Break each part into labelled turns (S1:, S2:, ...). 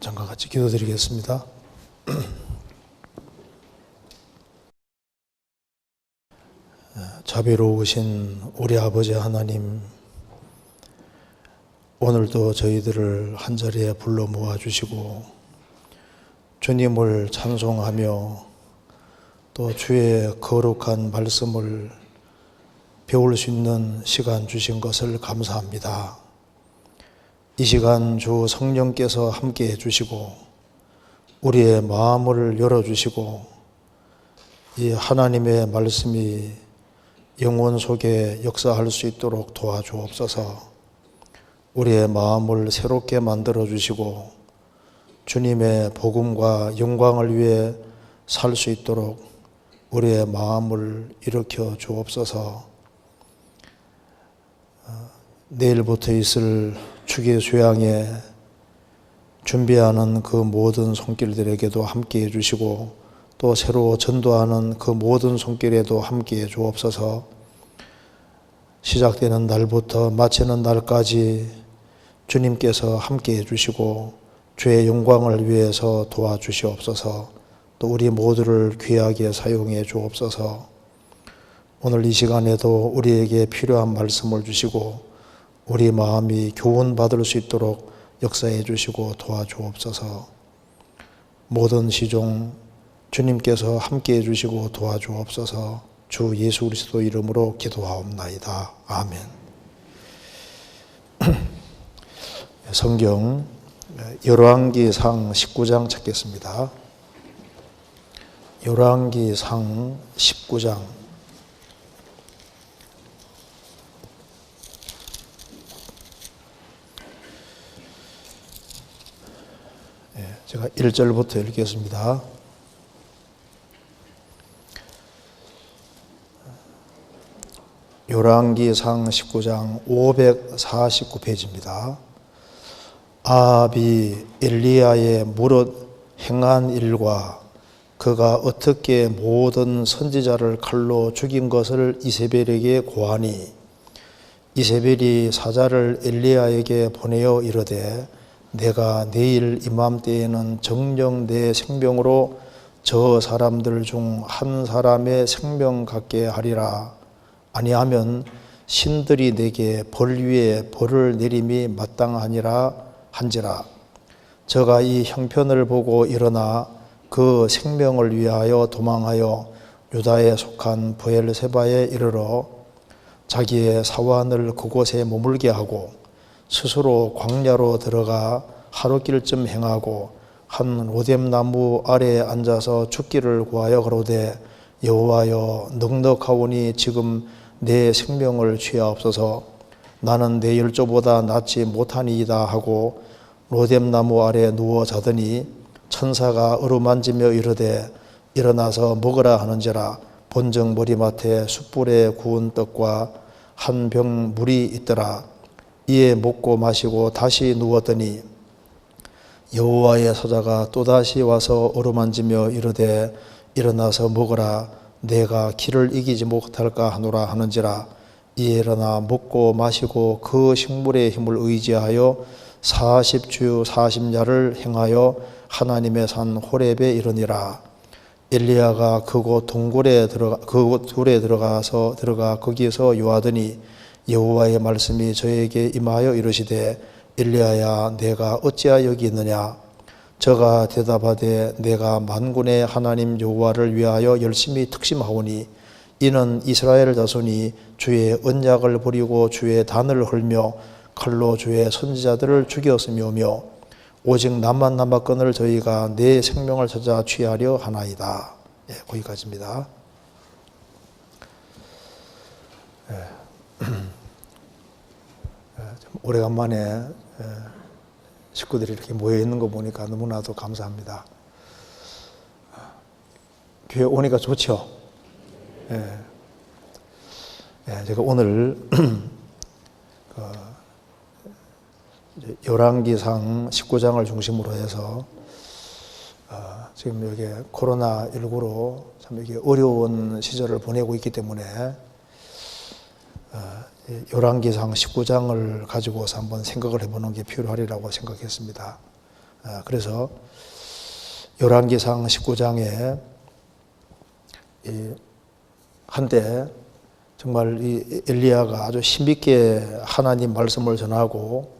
S1: 잠깐 같이 기도드리겠습니다. 자비로우신 우리 아버지 하나님, 오늘도 저희들을 한자리에 불러 모아주시고 주님을 찬송하며 또 주의 거룩한 말씀을 배울 수 있는 시간 주신 것을 감사합니다. 이 시간 주 성령께서 함께 해주시고 우리의 마음을 열어주시고 이 하나님의 말씀이 영혼 속에 역사할 수 있도록 도와주옵소서. 우리의 마음을 새롭게 만들어 주시고 주님의 복음과 영광을 위해 살 수 있도록 우리의 마음을 일으켜 주옵소서. 내일부터 있을 축의 수양에 준비하는 그 모든 손길들에게도 함께해 주시고 또 새로 전도하는 그 모든 손길에도 함께해 주옵소서. 시작되는 날부터 마치는 날까지 주님께서 함께해 주시고 주의 영광을 위해서 도와주시옵소서. 또 우리 모두를 귀하게 사용해 주옵소서. 오늘 이 시간에도 우리에게 필요한 말씀을 주시고 우리 마음이 교훈받을 수 있도록 역사해 주시고 도와주옵소서. 모든 시종 주님께서 함께해 주시고 도와주옵소서. 주 예수 그리스도 이름으로 기도하옵나이다. 아멘. 성경 열왕기상 19장 찾겠습니다. 열왕기상 19장 제가 1절부터 읽겠습니다. 열왕기상 19장 549페이지입니다. 아합이 엘리야의 무릇 행한 일과 그가 어떻게 모든 선지자를 칼로 죽인 것을 이세벨에게 고하니 이세벨이 사자를 엘리야에게 보내어 이르되 내가 내일 이맘때에는 정녕 내 생명으로 저 사람들 중 한 사람의 생명 갖게 하리라. 아니하면 신들이 내게 벌 위에 벌을 내림이 마땅하니라 한지라. 저가 이 형편을 보고 일어나 그 생명을 위하여 도망하여 유다에 속한 브엘세바에 이르러 자기의 사환을 그곳에 머물게 하고 스스로 광야로 들어가 하루길쯤 행하고 한 로뎀나무 아래에 앉아서 죽기를 구하여 가로되 여호와여 넉넉하오니 지금 내 생명을 취하옵소서. 나는 내 열조보다 낫지 못하니이다 하고 로뎀나무 아래 누워 자더니 천사가 어루만지며 이르되 일어나서 먹으라 하는지라. 본즉 머리맡에 숯불에 구운 떡과 한 병 물이 있더라. 이에 먹고 마시고 다시 누웠더니 여호와의 사자가 또다시 와서 어루만지며 이르되 일어나서 먹으라. 내가 기를 이기지 못할까 하노라 하는지라. 이에 일어나 먹고 마시고 그 식물의 힘을 의지하여 40주 40야를 행하여 하나님의 산 호렙에 이르니라. 엘리야가 그곳 동굴에 들어가 거기에서 요하더니 여호와의 말씀이 저에게 임하여 이르시되 엘리야야 내가 어찌하여 여기 있느냐. 저가 대답하되 내가 만군의 하나님 여호와를 위하여 열심히 특심하오니 이는 이스라엘 자손이 주의 언약을 버리고 주의 단을 헐며 칼로 주의 선지자들을 죽였으며며 오직 나만 남았거늘 저희가 내 생명을 찾아 취하려 하나이다. 거기까지입니다. 오래간만에 식구들이 이렇게 모여 있는 거 보니까 너무나도 감사합니다. 교회 오니까 좋죠. 제가 오늘 열왕기상 19장을 중심으로 해서 지금 여기 코로나19로 참 이게 어려운 시절을 보내고 있기 때문에 열왕기상 19장을 가지고서 한번 생각을 해보는 게 필요하리라고 생각했습니다. 그래서 열왕기상 19장에 한때 정말 이 엘리야가 아주 힘있게 하나님 말씀을 전하고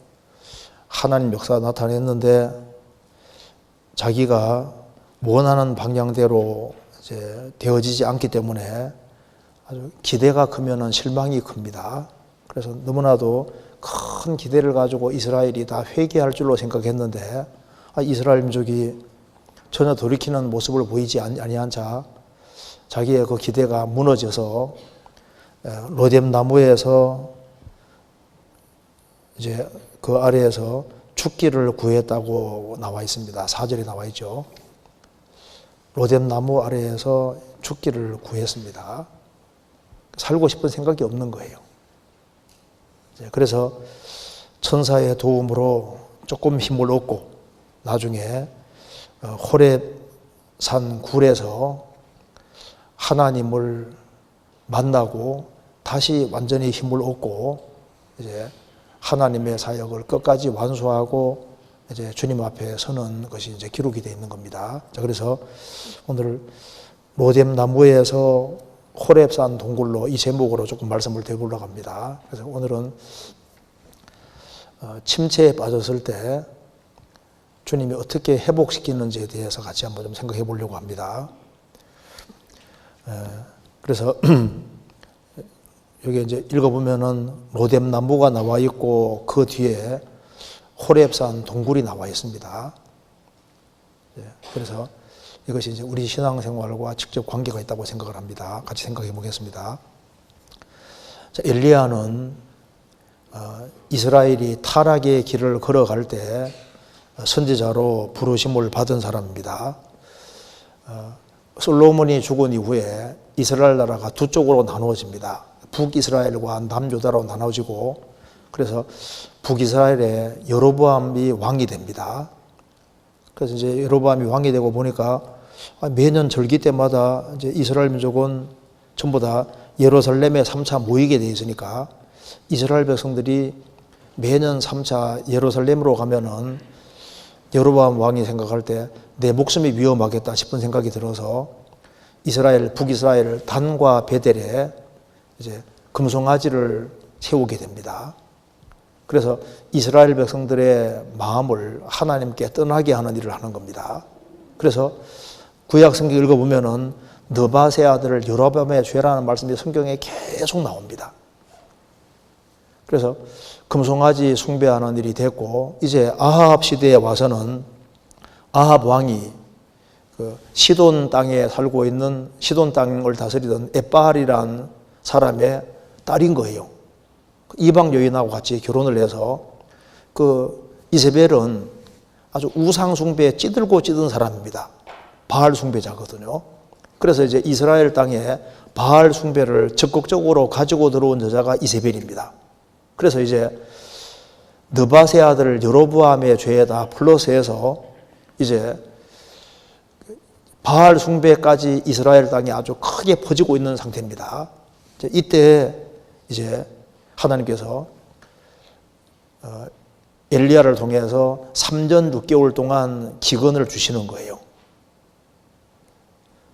S1: 하나님 역사가 나타냈는데 자기가 원하는 방향대로 이제 되어지지 않기 때문에 아주 기대가 크면은 실망이 큽니다. 그래서 너무나도 큰 기대를 가지고 이스라엘이 다 회개할 줄로 생각했는데 이스라엘 민족이 전혀 돌이키는 모습을 보이지 아니한 자 자기의 그 기대가 무너져서 로뎀 나무에서 이제 그 아래에서 죽기를 구했다고 나와 있습니다. 4절에 나와 있죠. 로뎀 나무 아래에서 죽기를 구했습니다. 살고 싶은 생각이 없는 거예요. 그래서 천사의 도움으로 조금 힘을 얻고 나중에 호렙산 굴에서 하나님을 만나고 다시 완전히 힘을 얻고 이제 하나님의 사역을 끝까지 완수하고 이제 주님 앞에 서는 것이 이제 기록이 되어 있는 겁니다. 자, 그래서 오늘 로뎀 나무에서 호렙산 동굴로 이 제목으로 조금 말씀을 드리려고 합니다. 그래서 오늘은 침체에 빠졌을 때 주님이 어떻게 회복시키는지에 대해서 같이 한번 좀 생각해 보려고 합니다. 그래서 여기 이제 읽어보면은 로뎀 나무가 나와 있고 그 뒤에 호렙산 동굴이 나와 있습니다. 그래서 이것이 이제 우리 신앙생활과 직접 관계가 있다고 생각을 합니다. 같이 생각해 보겠습니다. 자, 엘리야는 이스라엘이 타락의 길을 걸어갈 때 선지자로 부르심을 받은 사람입니다. 솔로몬이 죽은 이후에 이스라엘 나라가 두 쪽으로 나누어집니다. 북이스라엘과 남유다로 나눠지고 그래서 북이스라엘에 여로보암이 왕이 됩니다. 그래서 이제 여로보암이 왕이 되고 보니까 매년 절기 때마다 이제 이스라엘 민족은 전부 다 예루살렘에 3차 모이게 돼 있으니까 이스라엘 백성들이 매년 3차 예루살렘으로 가면은 여로보암 왕이 생각할 때 내 목숨이 위험하겠다 싶은 생각이 들어서 이스라엘 북이스라엘 단과 베델에 이제 금송아지를 세우게 됩니다. 그래서 이스라엘 백성들의 마음을 하나님께 떠나게 하는 일을 하는 겁니다. 그래서 구약 성경 읽어보면은 느밧의 아들 여로보암의 죄라는 말씀이 성경에 계속 나옵니다. 그래서 금송아지 숭배하는 일이 됐고 이제 아합 시대에 와서는 아합 왕이 그 시돈 땅에 살고 있는 시돈 땅을 다스리던 에발이라는 사람의 딸인 거예요. 이방 여인하고 같이 결혼을 해서 그 이세벨은 아주 우상 숭배에 찌들고 찌든 사람입니다. 바알 숭배자거든요. 그래서 이제 이스라엘 땅에 바알 숭배를 적극적으로 가지고 들어온 여자가 이세벨입니다. 그래서 이제 느밧의 아들 여로보암의 죄에다 플러스해서 이제 바알 숭배까지 이스라엘 땅에 아주 크게 퍼지고 있는 상태입니다. 이때 이제 하나님께서 엘리야를 통해서 3년 6개월 동안 기근을 주시는 거예요.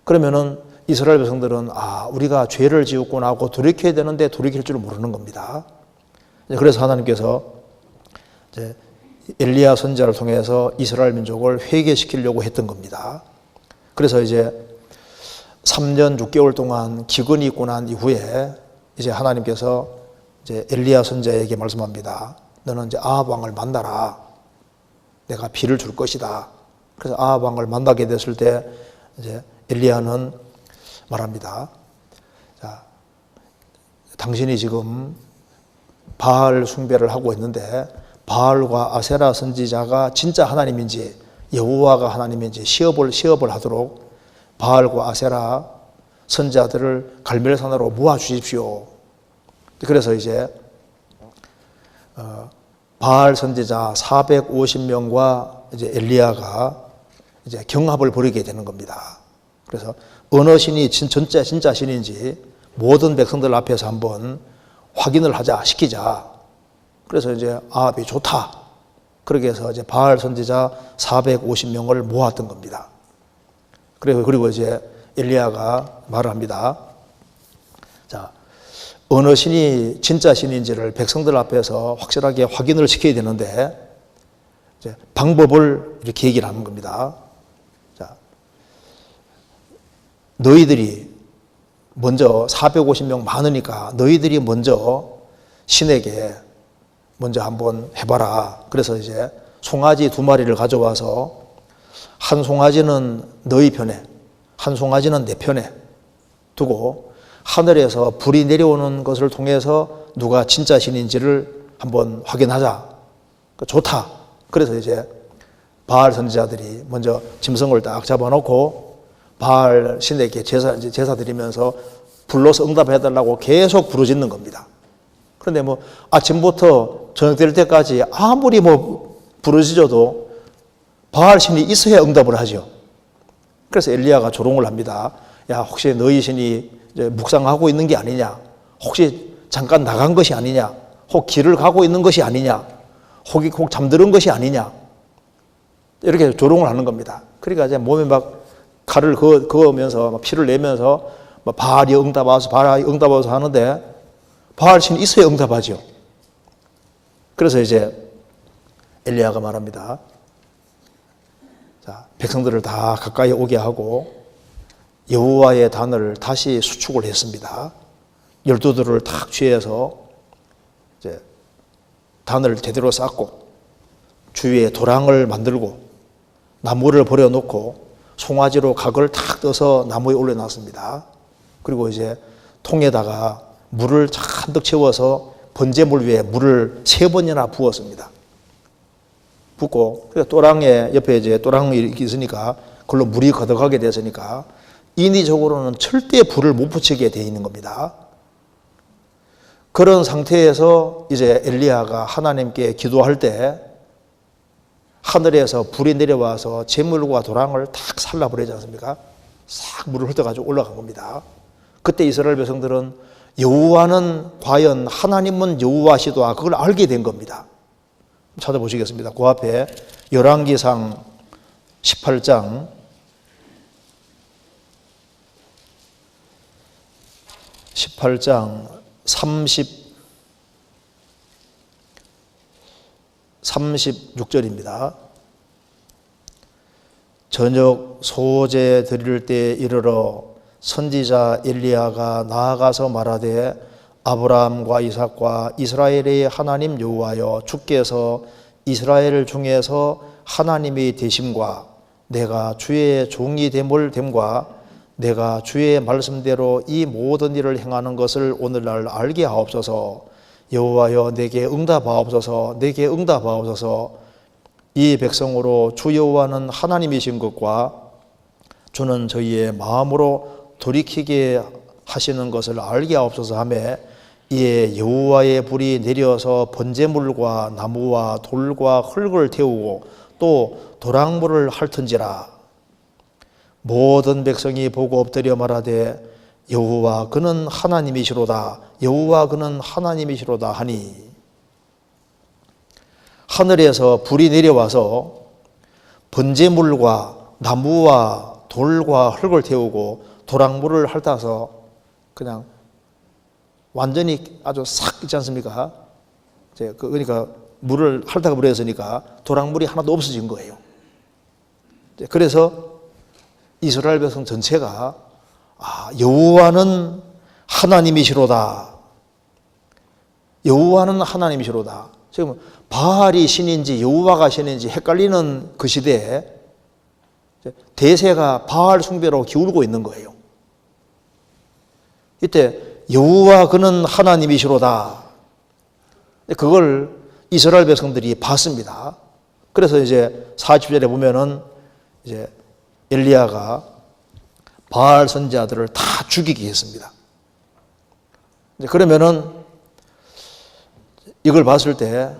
S1: 그러면은 이스라엘 백성들은 우리가 죄를 지었구나 하고 돌이켜야 되는데 돌이킬 줄 모르는 겁니다. 그래서 하나님께서 이제 엘리야 선지자를 통해서 이스라엘 민족을 회개시키려고 했던 겁니다. 그래서 이제 3년 6개월 동안 기근이 있고 난 이후에 이제 하나님께서 이제 엘리야 선지자에게 말씀합니다. 너는 이제 아합 왕을 만나라. 내가 비를 줄 것이다. 그래서 아합 왕을 만나게 됐을 때 이제 엘리야는 말합니다. 자, 당신이 지금 바알 숭배를 하고 있는데 바알과 아세라 선지자가 진짜 하나님인지 여호와가 하나님인지 시업을 하도록 바알과 아세라 선지자들을 갈멜산으로 모아 주십시오. 그래서 이제 바알 선지자 450명과 이제 엘리야가 이제 경합을 벌이게 되는 겁니다. 그래서 어느 신이 진짜 신인지 모든 백성들 앞에서 한번 확인을 시키자. 그래서 이제 아합이 좋다. 그렇게 해서 이제 바알 선지자 450명을 모았던 겁니다. 그리고 이제 엘리야가 말을 합니다. 자, 어느 신이 진짜 신인지를 백성들 앞에서 확실하게 확인을 시켜야 되는데 이제 방법을 이렇게 얘기를 하는 겁니다. 자, 너희들이 먼저 450명 많으니까 너희들이 먼저 신에게 먼저 한번 해봐라. 그래서 이제 송아지 2마리를 가져와서 한 송아지는 너희 편에, 한 송아지는 내 편에 두고 하늘에서 불이 내려오는 것을 통해서 누가 진짜 신인지를 한번 확인하자. 좋다. 그래서 이제 바알 선지자들이 먼저 짐승을 딱 잡아놓고 바알 신에게 제사 드리면서 불러서 응답해달라고 계속 부르짖는 겁니다. 그런데 뭐 아침부터 저녁 될 때까지 아무리 뭐 부르짖어도 바알 신이 있어야 응답을 하죠. 그래서 엘리야가 조롱을 합니다. 야, 혹시 너희 신이 이제 묵상하고 있는 게 아니냐? 혹시 잠깐 나간 것이 아니냐? 혹 길을 가고 있는 것이 아니냐? 혹 잠드는 것이 아니냐? 이렇게 조롱을 하는 겁니다. 그러니까 이제 몸에 막 칼을 그으면서 막 피를 내면서 막 바알이 응답와서 하는데 바알 신이 있어야 응답하죠. 그래서 이제 엘리야가 말합니다. 자, 백성들을 다 가까이 오게 하고 여호와의 단을 다시 수축을 했습니다. 12돌을 탁 취해서 이제 단을 제대로 쌓고 주위에 도랑을 만들고 나무를 버려놓고 송아지로 각을 탁 떠서 나무에 올려놨습니다. 그리고 이제 통에다가 물을 잔뜩 채워서 번제물 위에 물을 3번이나 부었습니다. 붓고 또랑에 옆에 이제 또랑이 있으니까 그걸로 물이 거덕하게 됐으니까 인위적으로는 절대 불을 못 붙이게 돼 있는 겁니다. 그런 상태에서 이제 엘리야가 하나님께 기도할 때 하늘에서 불이 내려와서 재물과 도랑을 탁 살라버리지 않습니까? 싹 물을 훑어가지고 올라간 겁니다. 그때 이스라엘 백성들은 여호와는 과연 하나님은 여호와시도다 그걸 알게 된 겁니다. 찾아보시겠습니다. 그 앞에 열왕기상 18장 36절입니다. 저녁 소제 드릴 때 이르러 선지자 엘리야가 나아가서 말하되 아브라함과 이삭과 이스라엘의 하나님 여호와여 주께서 이스라엘 중에서 하나님이 되심과 내가 주의 종이 됨과 내가 주의 말씀대로 이 모든 일을 행하는 것을 오늘날 알게 하옵소서. 여호와여 내게 응답하옵소서. 내게 응답하옵소서. 이 백성으로 주 여호와는 하나님이신 것과 주는 저희의 마음으로 돌이키게 하시는 것을 알게 하옵소서 하며 이에 여호와의 불이 내려서 번제물과 나무와 돌과 흙을 태우고 또 도랑물을 핥은지라. 모든 백성이 보고 엎드려 말하되 여호와 그는 하나님이시로다. 여호와 그는 하나님이시로다 하니 하늘에서 불이 내려와서 번제물과 나무와 돌과 흙을 태우고 도랑물을 핥아서 그냥 완전히 아주 싹 있지 않습니까? 그러니까 물을 핥아가 버렸으니까 도랑물이 하나도 없어진 거예요. 그래서 이스라엘 백성 전체가 여호와는 하나님이시로다. 여호와는 하나님이시로다. 지금 바알이 신인지 여호와가 신인지 헷갈리는 그 시대에 대세가 바알 숭배로 기울고 있는 거예요. 이때 여호와 그는 하나님이시로다. 그걸 이스라엘 백성들이 봤습니다. 그래서 이제 40절에 보면은 이제 엘리야가 바알 선지자들을 다 죽이게 했습니다. 그러면은 이걸 봤을 때,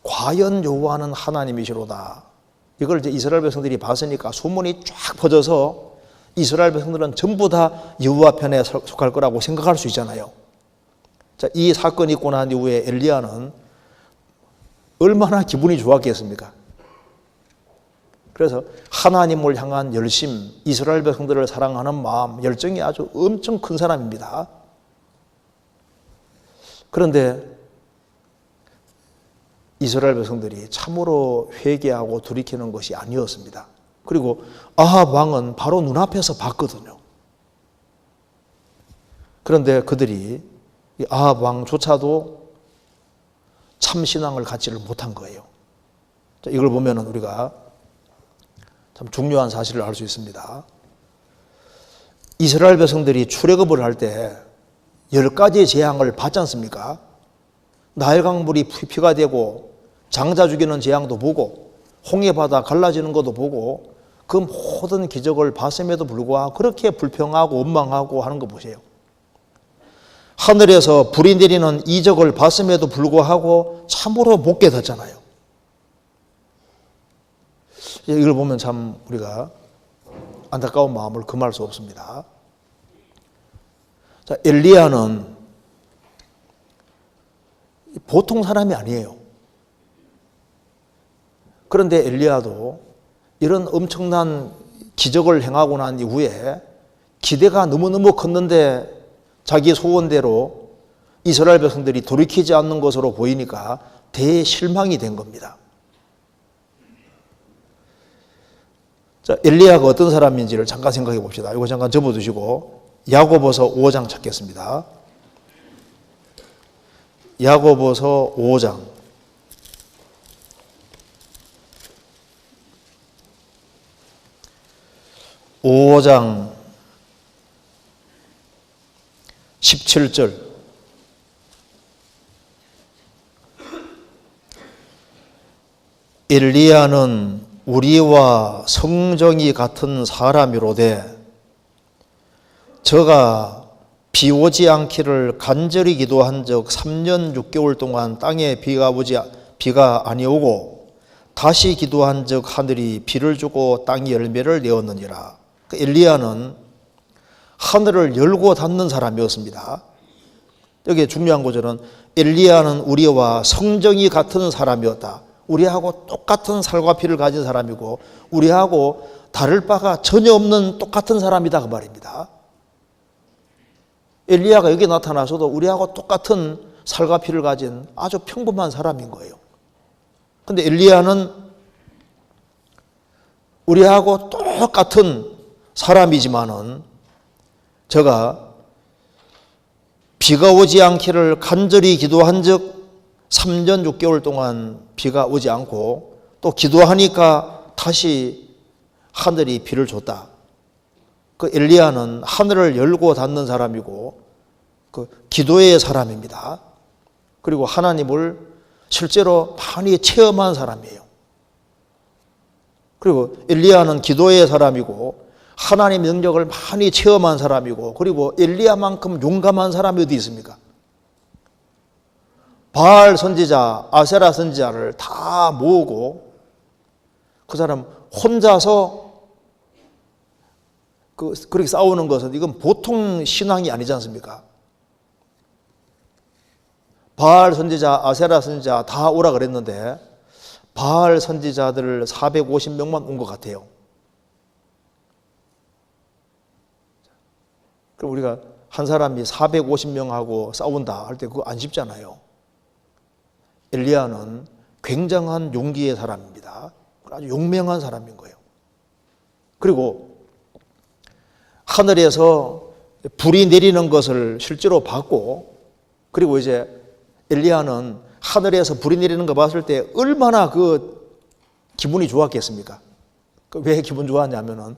S1: 과연 여호와는 하나님이시로다. 이걸 이제 이스라엘 백성들이 봤으니까 소문이 쫙 퍼져서 이스라엘 백성들은 전부 다 여호와 편에 속할 거라고 생각할 수 있잖아요. 자, 이 사건이 있고 난 이후에 엘리야는 얼마나 기분이 좋았겠습니까? 그래서 하나님을 향한 열심, 이스라엘 백성들을 사랑하는 마음, 열정이 아주 엄청 큰 사람입니다. 그런데 이스라엘 백성들이 참으로 회개하고 돌이키는 것이 아니었습니다. 그리고 아합 왕은 바로 눈앞에서 봤거든요. 그런데 그들이 아합 왕조차도 참신앙을 갖지를 못한 거예요. 이걸 보면 우리가 참 중요한 사실을 알 수 있습니다. 이스라엘 백성들이 출애굽을 할 때 10가지의 재앙을 받지 않습니까? 나일강물이 피가 되고 장자 죽이는 재앙도 보고 홍해바다 갈라지는 것도 보고 그 모든 기적을 봤음에도 불구하고 그렇게 불평하고 원망하고 하는 거 보세요. 하늘에서 불이 내리는 이적을 봤음에도 불구하고 참으로 못 깨닫잖아요. 이걸 보면 참 우리가 안타까운 마음을 금할 수 없습니다. 자, 엘리야는 보통 사람이 아니에요. 그런데 엘리야도 이런 엄청난 기적을 행하고 난 이후에 기대가 너무너무 컸는데 자기 소원대로 이스라엘 백성들이 돌이키지 않는 것으로 보이니까 대실망이 된 겁니다. 자, 엘리야가 어떤 사람인지를 잠깐 생각해 봅시다. 이거 잠깐 접어두시고 야고보서 5장 찾겠습니다. 야고보서 5장. (5장) 17절. 엘리야는 우리와 성정이 같은 사람이로되 저가 비 오지 않기를 간절히 기도한 적 3년 6개월 동안 땅에 비가 아니오고 다시 기도한 적 하늘이 비를 주고 땅이 열매를 내었느니라. 엘리야는 하늘을 열고 닫는 사람이었습니다. 여기 중요한 구절은 엘리야는 우리와 성정이 같은 사람이었다. 우리하고 똑같은 살과 피를 가진 사람이고 우리하고 다를 바가 전혀 없는 똑같은 사람이다 그 말입니다. 엘리야가 여기 나타나서도 우리하고 똑같은 살과 피를 가진 아주 평범한 사람인 거예요. 그런데 엘리야는 우리하고 똑같은 사람이지만은 저가 비가 오지 않기를 간절히 기도한 적 3년 6개월 동안 비가 오지 않고 또 기도하니까 다시 하늘이 비를 줬다. 그 엘리야는 하늘을 열고 닫는 사람이고 그 기도의 사람입니다. 그리고 하나님을 실제로 많이 체험한 사람이에요. 그리고 엘리야는 기도의 사람이고 하나님의 능력을 많이 체험한 사람이고 그리고 엘리야만큼 용감한 사람이 어디 있습니까? 바알 선지자, 아세라 선지자를 다 모으고 그 사람 혼자서 그렇게 싸우는 것은 이건 보통 신앙이 아니지 않습니까? 바알 선지자, 아세라 선지자 다 오라 그랬는데 바알 선지자들 450명만 온 것 같아요. 그럼 우리가 한 사람이 450명하고 싸운다 할 때 그거 안 쉽잖아요. 엘리야는 굉장한 용기의 사람입니다. 아주 용맹한 사람인 거예요. 그리고 하늘에서 불이 내리는 것을 실제로 봤고 그리고 이제 엘리야는 하늘에서 불이 내리는 거 봤을 때 얼마나 그 기분이 좋았겠습니까? 왜 기분 좋았냐면은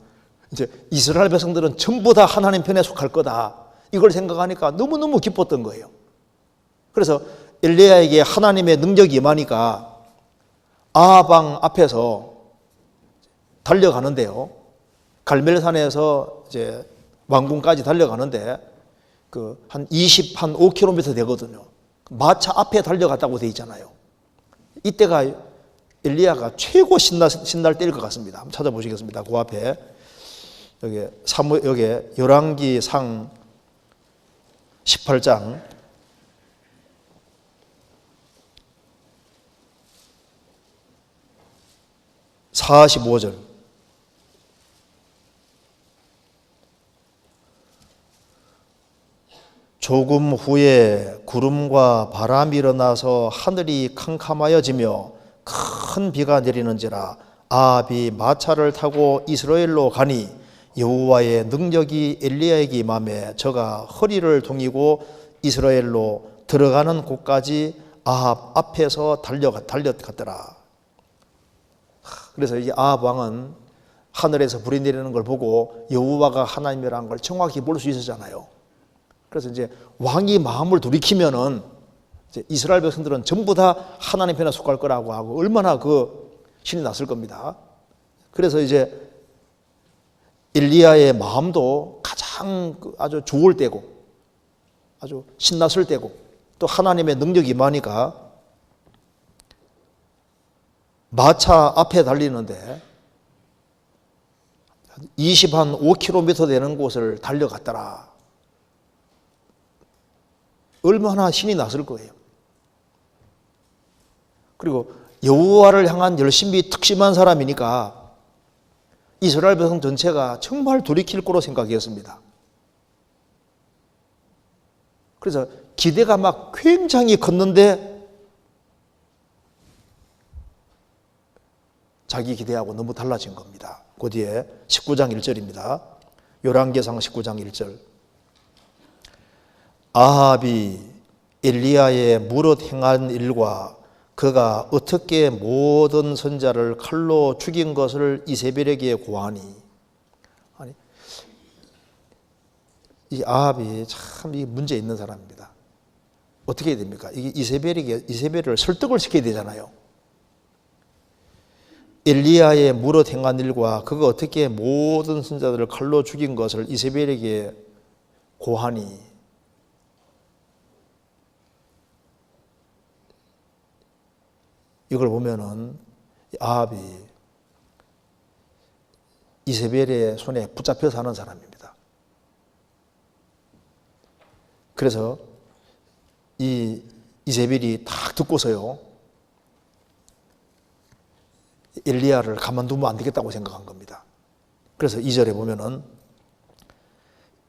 S1: 이제 이스라엘 백성들은 전부 다 하나님 편에 속할 거다. 이걸 생각하니까 너무너무 기뻤던 거예요. 그래서 엘리야에게 하나님의 능력이 임하니까 아합 왕 앞에서 달려가는데요. 갈멜산에서 이제 왕궁까지 달려가는데 한 5km 되거든요. 마차 앞에 달려갔다고 돼 있잖아요. 이때가 엘리야가 최고 신날 때일 것 같습니다. 한번 찾아보시겠습니다. 그 앞에 여기 열왕기상 18장 45절. 조금 후에 구름과 바람이 일어나서 하늘이 캄캄하여지며 큰 비가 내리는지라 아합이 마차를 타고 이스라엘로 가니 여호와의 능력이 엘리야에게 임하매 저가 허리를 동이고 이스라엘로 들어가는 곳까지 아합 앞에서 달려갔더라. 그래서 이 아합 왕은 하늘에서 불이 내리는 걸 보고 여호와가 하나님이라는 걸 정확히 볼 수 있었잖아요. 그래서 이제 왕이 마음을 돌이키면은 이제 이스라엘 백성들은 전부 다 하나님 편에 속할 거라고 하고 얼마나 그 신이 났을 겁니다. 그래서 이제 엘리야의 마음도 가장 아주 좋을 때고 아주 신났을 때고 또 하나님의 능력이 임하니까 마차 앞에 달리는데 25km 되는 곳을 달려갔더라. 얼마나 신이 났을 거예요. 그리고 여호와를 향한 열심이 특심한 사람이니까 이스라엘 백성 전체가 정말 돌이킬 거로 생각했습니다. 그래서 기대가 막 굉장히 컸는데 자기 기대하고 너무 달라진 겁니다. 그 뒤에 19장 1절입니다. 열왕기상 19장 1절. 아합이 엘리야의 무릇 행한 일과 그가 어떻게 모든 선자를 칼로 죽인 것을 이세벨에게 고하니. 아니, 이 아합이 참 문제 있는 사람입니다. 어떻게 해야 됩니까? 이게 이세벨을 설득을 시켜야 되잖아요. 엘리야의 무릇 행한 일과 그가 어떻게 모든 선자들을 칼로 죽인 것을 이세벨에게 고하니. 이걸 보면은 아합이 이세벨의 손에 붙잡혀 사는 사람입니다. 그래서 이 이세벨이 딱 듣고서요, 엘리야를 가만두면 안 되겠다고 생각한 겁니다. 그래서 2절에 보면은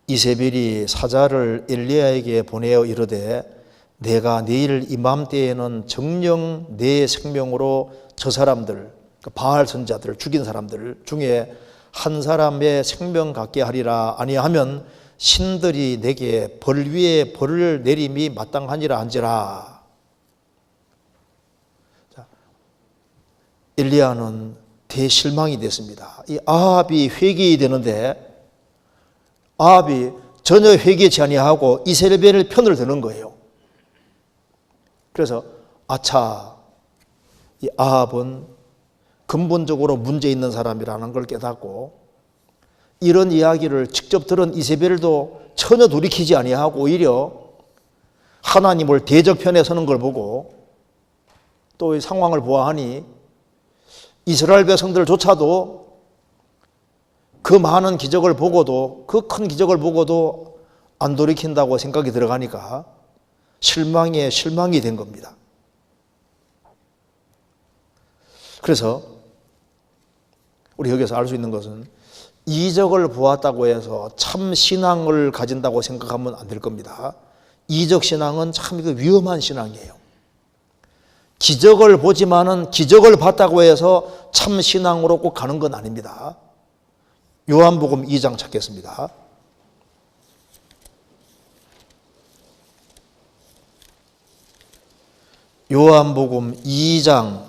S1: 이세벨이 사자를 엘리야에게 보내어 이르되 내가 내일 이맘때에는 정녕 내 생명으로 저 사람들, 바알 선자들을 죽인 사람들 중에 한 사람의 생명 갖게 하리라. 아니하면 신들이 내게 벌 위에 벌을 내림이 마땅하니라 한지라. 자, 엘리야는 대실망이 됐습니다. 이 아합이 회개해야 되는데 아합이 전혀 회개치 아니하고 이세벨의 편을 드는 거예요. 그래서 아차, 이 아합은 근본적으로 문제 있는 사람이라는 걸 깨닫고 이런 이야기를 직접 들은 이세벨도 전혀 돌이키지 아니하고 오히려 하나님을 대적편에 서는 걸 보고 또 이 상황을 보아하니 이스라엘 백성들조차도 그 많은 기적을 보고도 그 큰 기적을 보고도 안 돌이킨다고 생각이 들어가니까 실망에 실망이 된 겁니다. 그래서 우리 여기서 알 수 있는 것은 이적을 보았다고 해서 참 신앙을 가진다고 생각하면 안 될 겁니다. 이적 신앙은 참 위험한 신앙이에요. 기적을 보지만은 기적을 봤다고 해서 참 신앙으로 꼭 가는 건 아닙니다. 요한복음 2장 찾겠습니다. 요한복음 2장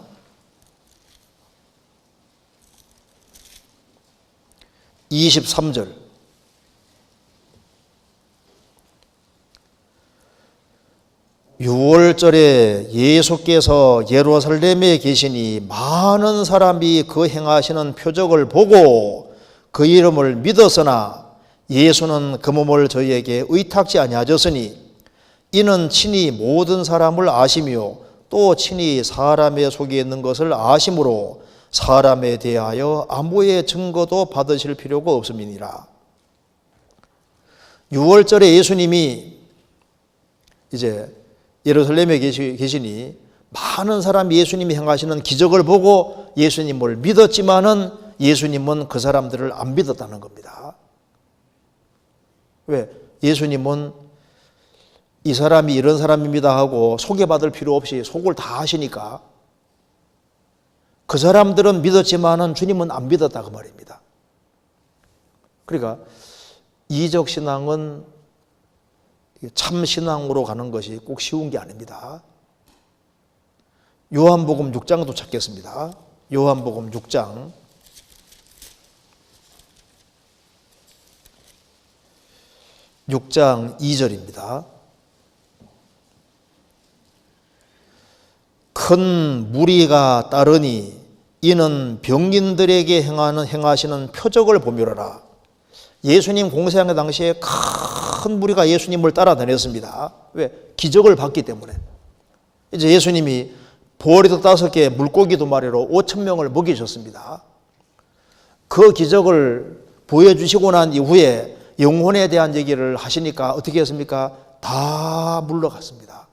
S1: 23절. 유월절에 예수께서 예루살렘에 계시니 많은 사람이 그 행하시는 표적을 보고 그 이름을 믿었으나 예수는 그 몸을 저희에게 의탁지 아니하셨으니 이는 친히 모든 사람을 아시며 또 친히 사람의 속에 있는 것을 아심으로 사람에 대하여 아무의 증거도 받으실 필요가 없음이니라. 6월절에 예수님이 이제 예루살렘에 계시니 많은 사람이 예수님이 행하시는 기적을 보고 예수님을 믿었지만은 예수님은 그 사람들을 안 믿었다는 겁니다. 왜? 예수님은 이 사람이 이런 사람입니다 하고 소개받을 필요 없이 속을 다 하시니까 그 사람들은 믿었지만은 주님은 안 믿었다 그 말입니다. 그러니까 이적 신앙은 참 신앙으로 가는 것이 꼭 쉬운 게 아닙니다. 요한복음 6장도 찾겠습니다. 요한복음 6장 6장 2절입니다. 큰 무리가 따르니 이는 병인들에게 행하시는 표적을 보미로라. 예수님 공생의 당시에 큰 무리가 예수님을 따라다녔습니다. 왜? 기적을 봤기 때문에. 이제 예수님이 보리도 5개, 물고기 2마리로 5,000명을 먹이셨습니다. 그 기적을 보여주시고 난 이후에 영혼에 대한 얘기를 하시니까 어떻게 했습니까? 다 물러갔습니다.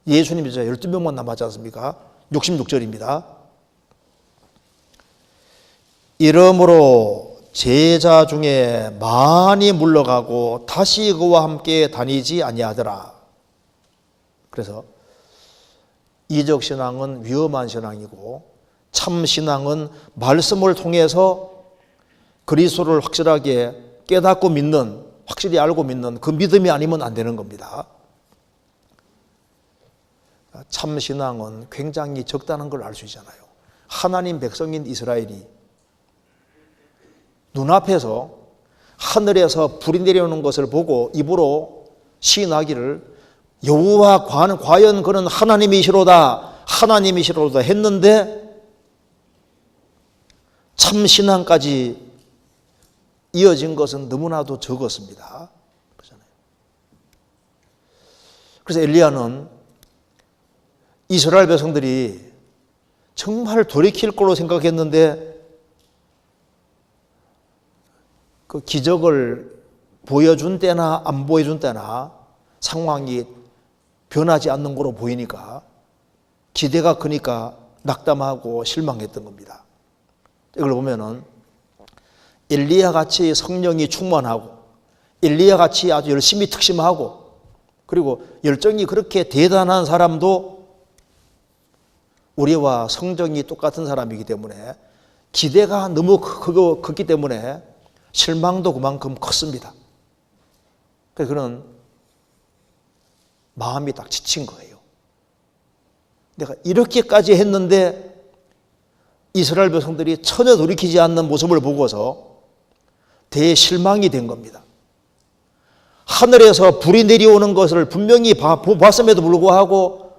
S1: 예수님이 이제 12명만 남았지 않습니까? 66절입니다. 이러므로 제자 중에 많이 물러가고 다시 그와 함께 다니지 아니하더라. 그래서 이적 신앙은 위험한 신앙이고 참 신앙은 말씀을 통해서 그리스도를 확실하게 깨닫고 믿는, 확실히 알고 믿는 그 믿음이 아니면 안 되는 겁니다. 참 신앙은 굉장히 적다는 걸 알 수 있잖아요. 하나님 백성인 이스라엘이 눈앞에서 하늘에서 불이 내려오는 것을 보고 입으로 시인하기를 여호와 과연 그는 하나님이시로다 하나님이시로다 했는데 참 신앙까지 이어진 것은 너무나도 적었습니다. 그렇잖아요. 그래서 엘리야는 이스라엘 백성들이 정말 돌이킬 걸로 생각했는데 그 기적을 보여준 때나 안 보여준 때나 상황이 변하지 않는 거로 보이니까 기대가 크니까 낙담하고 실망했던 겁니다. 이걸 보면은 엘리야 같이 성령이 충만하고 엘리야 같이 아주 열심히 특심하고 그리고 열정이 그렇게 대단한 사람도 우리와 성정이 똑같은 사람이기 때문에 기대가 너무 컸기 때문에 실망도 그만큼 컸습니다. 그래서 그는 마음이 딱 지친 거예요. 내가 이렇게까지 했는데 이스라엘 백성들이 전혀 돌이키지 않는 모습을 보고서 대실망이 된 겁니다. 하늘에서 불이 내려오는 것을 분명히 봤음에도 불구하고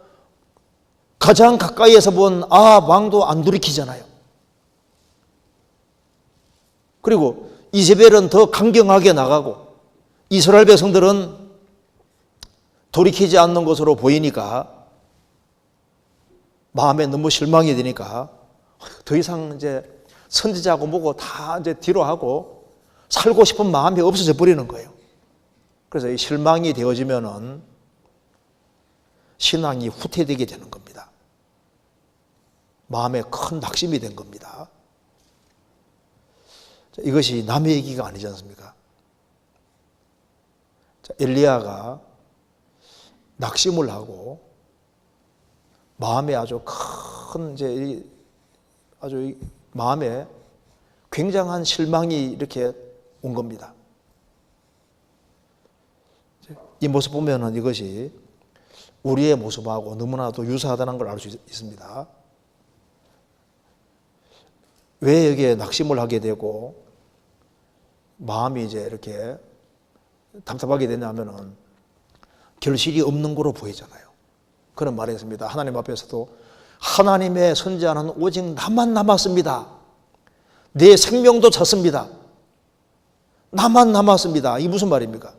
S1: 가장 가까이에서 본 왕도 안 돌이키잖아요. 그리고 이세벨은 더 강경하게 나가고 이스라엘 백성들은 돌이키지 않는 것으로 보이니까 마음에 너무 실망이 되니까 더 이상 이제 선지자고 뭐고 다 이제 뒤로 하고 살고 싶은 마음이 없어져 버리는 거예요. 그래서 이 실망이 되어지면은 신앙이 후퇴되게 되는 겁니다. 마음에 큰 낙심이 된 겁니다. 이것이 남의 얘기가 아니지 않습니까? 엘리야가 낙심을 하고 마음에 아주 큰 아주 마음에 굉장한 실망이 이렇게 온 겁니다. 이 모습 보면은 이것이 우리의 모습하고 너무나도 유사하다는 걸 알 수 있습니다. 왜 여기에 낙심을 하게 되고 마음이 이제 이렇게 답답하게 되냐면은 결실이 없는 거로 보이잖아요. 그런 말을 했습니다. 하나님 앞에서도 하나님의 선지자는 오직 나만 남았습니다. 내 생명도 찼습니다. 나만 남았습니다. 이게 무슨 말입니까?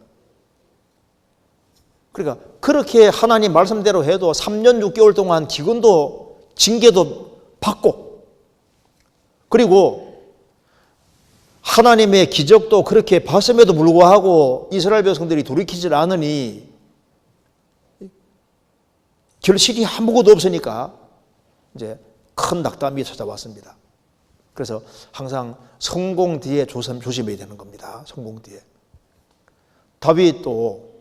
S1: 그러니까 그렇게 하나님 말씀대로 해도 3년 6개월 동안 기근도 징계도 받고 그리고 하나님의 기적도 그렇게 봤음에도 불구하고 이스라엘 백성들이 돌이키질 않으니 결실이 아무것도 없으니까 이제 큰 낙담이 찾아왔습니다. 그래서 항상 성공 뒤에 조심해야 되는 겁니다. 성공 뒤에. 다윗도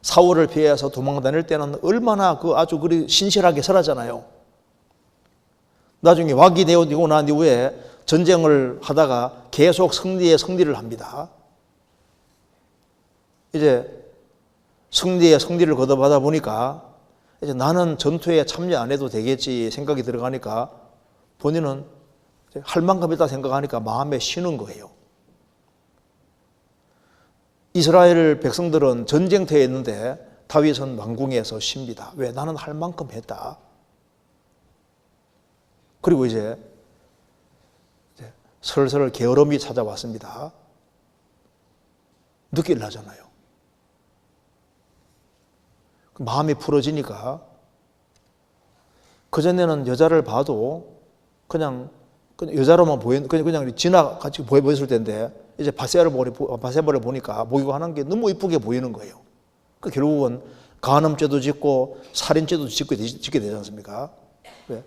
S1: 사울을 피해서 도망다닐 때는 얼마나 아주 신실하게 살았잖아요. 나중에 왕이 되고 난 이후에 전쟁을 하다가 계속 승리를 합니다. 이제 승리를 거듭하다 보니까 이제 나는 전투에 참여 안 해도 되겠지 생각이 들어가니까 본인은 할 만큼 있다 생각하니까 마음에 쉬는 거예요. 이스라엘 백성들은 전쟁터에 있는데 다윗은 왕궁에서 쉽니다. 왜? 나는 할 만큼 했다. 그리고 이제 슬슬 게으름이 찾아왔습니다. 늦게 일어나잖아요. 마음이 풀어지니까 그전에는 여자를 봐도 그냥 여자로만 그냥 지나같이 보였을 텐데 이제 바세바를 보니까 목욕하는 게 너무 이쁘게 보이는 거예요. 결국은 간음죄도 짓고 살인죄도 짓게 되지 않습니까? 왜?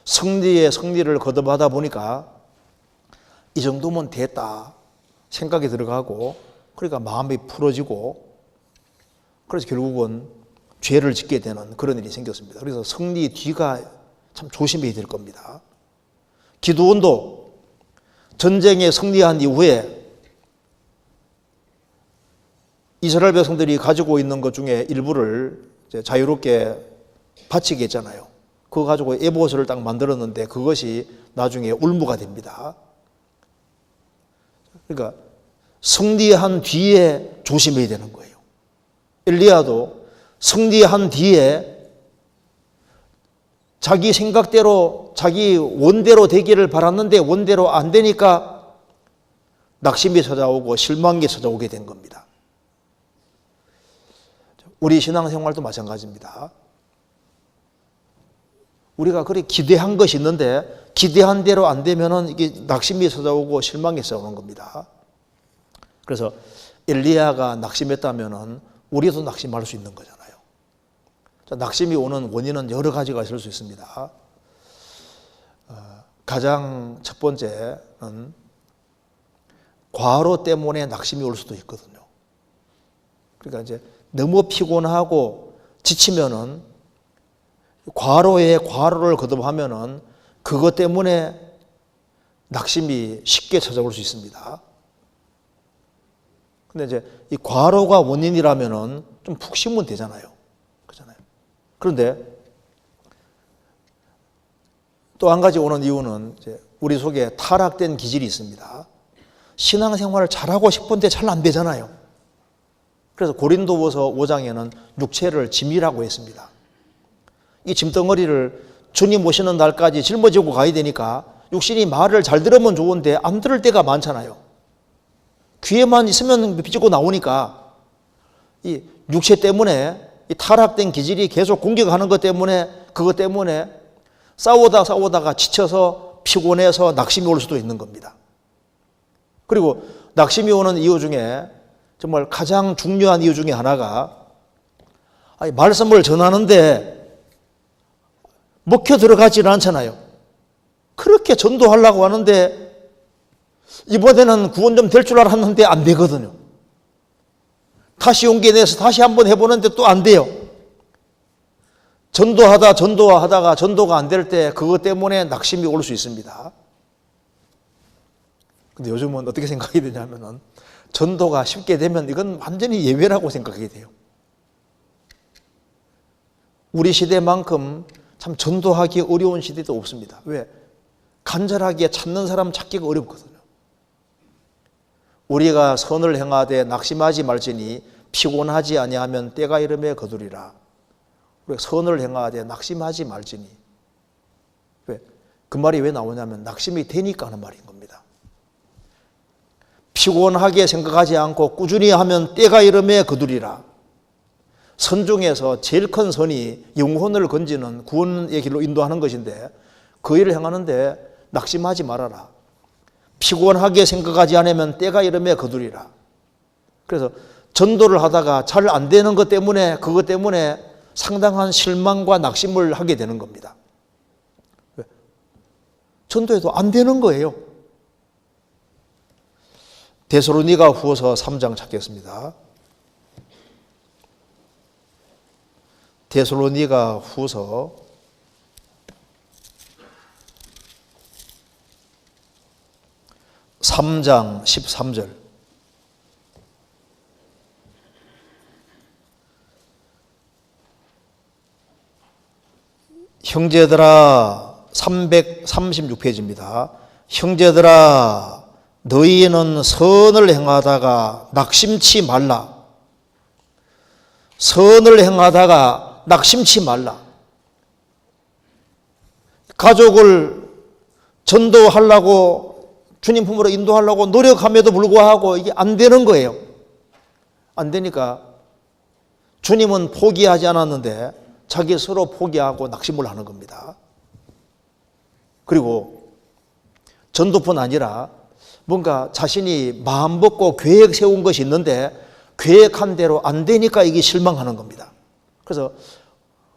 S1: 승리를 거듭하다 보니까 이 정도면 됐다 생각이 들어가고 그러니까 마음이 풀어지고 그래서 결국은 죄를 짓게 되는 그런 일이 생겼습니다. 그래서 승리 뒤가 참 조심해야 될 겁니다. 기드온도 전쟁에 승리한 이후에 이스라엘 백성들이 가지고 있는 것 중에 일부를 이제 자유롭게 바치게 했잖아요. 그거 가지고 에봇을 딱 만들었는데 그것이 나중에 울무가 됩니다. 그러니까 승리한 뒤에 조심해야 되는 거예요. 엘리야도 승리한 뒤에 자기 생각대로 자기 원대로 되기를 바랐는데 원대로 안 되니까 낙심이 찾아오고 실망이 찾아오게 된 겁니다. 우리 신앙생활도 마찬가지입니다. 우리가 그렇게 기대한 것이 있는데 기대한 대로 안 되면은 이게 낙심이 찾아오고 실망이 찾아오는 겁니다. 그래서 엘리야가 낙심했다면은 우리도 낙심할 수 있는 거잖아요. 낙심이 오는 원인은 여러 가지가 있을 수 있습니다. 가장 첫 번째는 과로 때문에 낙심이 올 수도 있거든요. 그러니까 이제 너무 피곤하고 지치면은 과로를 거듭하면은 그것 때문에 낙심이 쉽게 찾아올 수 있습니다. 근데 이제 이 과로가 원인이라면은 좀 푹 쉬면 되잖아요. 그렇잖아요. 그런데 또 한 가지 오는 이유는 이제 우리 속에 타락된 기질이 있습니다. 신앙생활을 잘하고 싶은데 잘 안 되잖아요. 그래서 고린도후서 5장에는 육체를 짐이라고 했습니다. 이 짐덩어리를 주님 오시는 날까지 짊어지고 가야 되니까 육신이 말을 잘 들으면 좋은데 안 들을 때가 많잖아요. 귀에만 있으면 비집고 나오니까 이 육체 때문에 이 타락된 기질이 계속 공격하는 것 때문에 그것 때문에 싸우다가 지쳐서 피곤해서 낙심이 올 수도 있는 겁니다. 그리고 낙심이 오는 이유 중에 정말 가장 중요한 이유 중에 하나가 말씀을 전하는데 먹혀 들어가지는 않잖아요. 그렇게 전도하려고 하는데 이번에는 구원 좀 될 줄 알았는데 안 되거든요. 다시 용기 내서 다시 한번 해보는데 또 안 돼요. 전도하다가 전도가 안 될 때 그것 때문에 낙심이 올 수 있습니다. 근데 요즘은 어떻게 생각이 되냐면은 전도가 쉽게 되면 이건 완전히 예외라고 생각이 돼요. 우리 시대만큼 참 전도하기 어려운 시대도 없습니다. 왜? 간절하게 찾는 사람 찾기가 어렵거든요. 우리가 선을 행하되 낙심하지 말지니 피곤하지 아니하면 때가 이름에 거두리라. 우리가 선을 행하되 낙심하지 말지니. 왜? 그 말이 왜 나오냐면 낙심이 되니까 하는 말인 겁니다. 피곤하게 생각하지 않고 꾸준히 하면 때가 이름에 거두리라. 선 중에서 제일 큰 선이 영혼을 건지는 구원의 길로 인도하는 것인데 그 일을 행하는데 낙심하지 말아라. 피곤하게 생각하지 않으면 때가 이름에 거두리라. 그래서 전도를 하다가 잘 안 되는 것 때문에 그것 때문에 상당한 실망과 낙심을 하게 되는 겁니다. 전도해도 안 되는 거예요. 데살로니가 후서 3장 찾겠습니다. 데살로니가 후서 3장 13절. 형제들아, 336페이지입니다. 형제들아, 너희는 선을 행하다가 낙심치 말라. 선을 행하다가 낙심치 말라. 가족을 전도하려고, 주님 품으로 인도하려고 노력함에도 불구하고 이게 안 되는 거예요. 안 되니까 주님은 포기하지 않았는데 자기 스스로 포기하고 낙심을 하는 겁니다. 그리고 전도뿐 아니라 뭔가 자신이 마음 먹고 계획 세운 것이 있는데 계획한 대로 안 되니까 이게 실망하는 겁니다. 그래서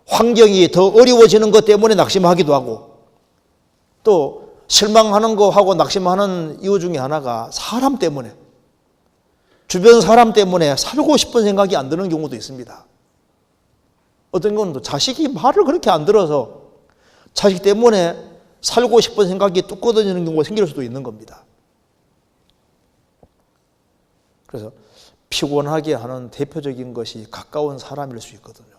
S1: 환경이 더 어려워지는 것 때문에 낙심하기도 하고, 또 실망하는 거하고 낙심하는 이유 중에 하나가 사람 때문에, 주변 사람 때문에 살고 싶은 생각이 안 드는 경우도 있습니다. 어떤 경우는 또 자식이 말을 그렇게 안 들어서 자식 때문에 살고 싶은 생각이 뚝 꺼져지는 경우가 생길 수도 있는 겁니다. 그래서 피곤하게 하는 대표적인 것이 가까운 사람일 수 있거든요.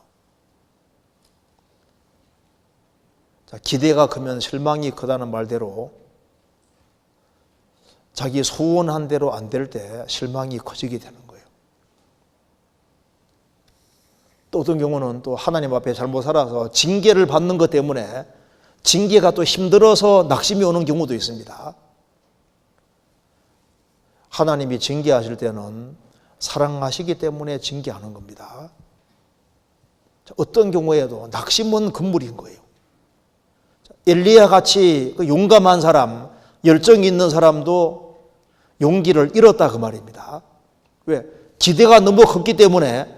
S1: 자, 기대가 크면 실망이 크다는 말대로 자기 소원한 대로 안 될 때 실망이 커지게 되는 거예요. 또 어떤 경우는 또 하나님 앞에 잘못 살아서 징계를 받는 것 때문에 징계가 또 힘들어서 낙심이 오는 경우도 있습니다. 하나님이 징계하실 때는 사랑하시기 때문에 징계하는 겁니다. 어떤 경우에도 낙심은 금물인 거예요. 엘리야 같이 용감한 사람, 열정이 있는 사람도 용기를 잃었다 그 말입니다. 왜? 기대가 너무 컸기 때문에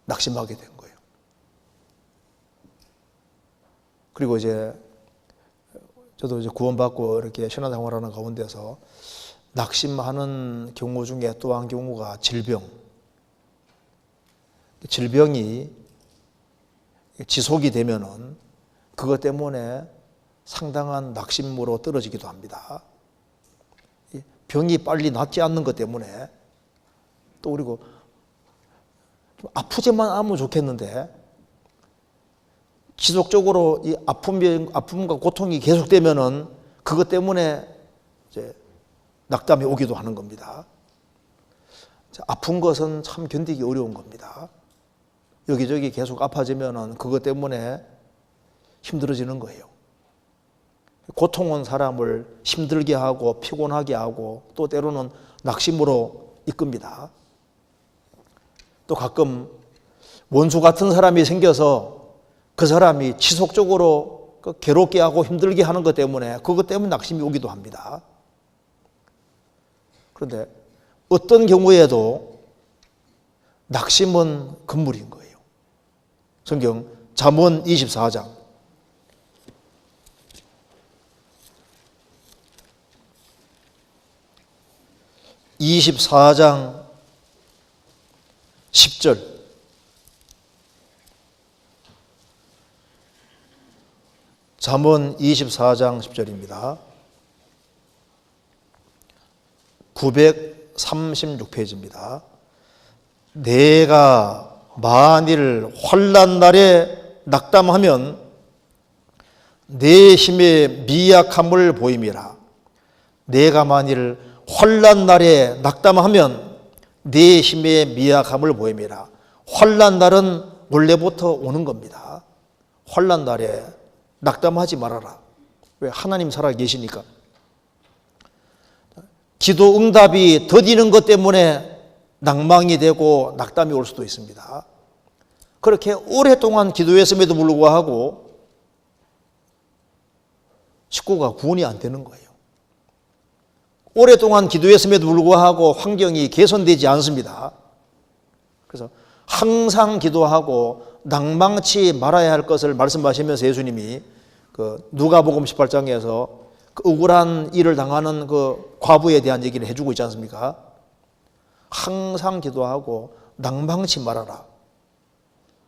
S1: 낙심하게 된 거예요. 그리고 이제 저도 이제 구원받고 이렇게 신앙생활하는 가운데서 낙심하는 경우 중에 또 한 경우가 질병. 질병이 지속이 되면은 그것 때문에 상당한 낙심으로 떨어지기도 합니다. 병이 빨리 낫지 않는 것 때문에, 또 그리고 좀 아프지만 않으면 좋겠는데 지속적으로 이 아픔과 고통이 계속되면은 그것 때문에 이제 낙담이 오기도 하는 겁니다. 아픈 것은 참 견디기 어려운 겁니다. 여기저기 계속 아파지면은 그것 때문에 힘들어지는 거예요. 고통은 사람을 힘들게 하고 피곤하게 하고 또 때로는 낙심으로 이끕니다. 또 가끔 원수 같은 사람이 생겨서 그 사람이 지속적으로 괴롭게 하고 힘들게 하는 것 때문에 그것 때문에 낙심이 오기도 합니다. 그런데 어떤 경우에도 낙심은 금물인 거예요. 성경 잠언 24장 24장 10절. 잠언 24장 10절입니다. 936페이지입니다. 내가 만일 환난 날에 낙담하면 내 힘의 미약함을 보임이라. 내가 만일 환난 날에 낙담하면 내 힘의 미약함을 보임이라. 환난 날은 원래부터 오는 겁니다. 환난 날에 낙담하지 말아라. 왜? 하나님 살아 계시니까. 기도 응답이 더디는 것 때문에 낭망이 되고 낙담이 올 수도 있습니다. 그렇게 오랫동안 기도했음에도 불구하고 식구가 구원이 안 되는 거예요. 오랫동안 기도했음에도 불구하고 환경이 개선되지 않습니다. 그래서 항상 기도하고 낭망치 말아야 할 것을 말씀하시면서 예수님이 그 누가복음 18장에서 그 억울한 일을 당하는 그 과부에 대한 얘기를 해주고 있지 않습니까? 항상 기도하고 낭망치 말아라.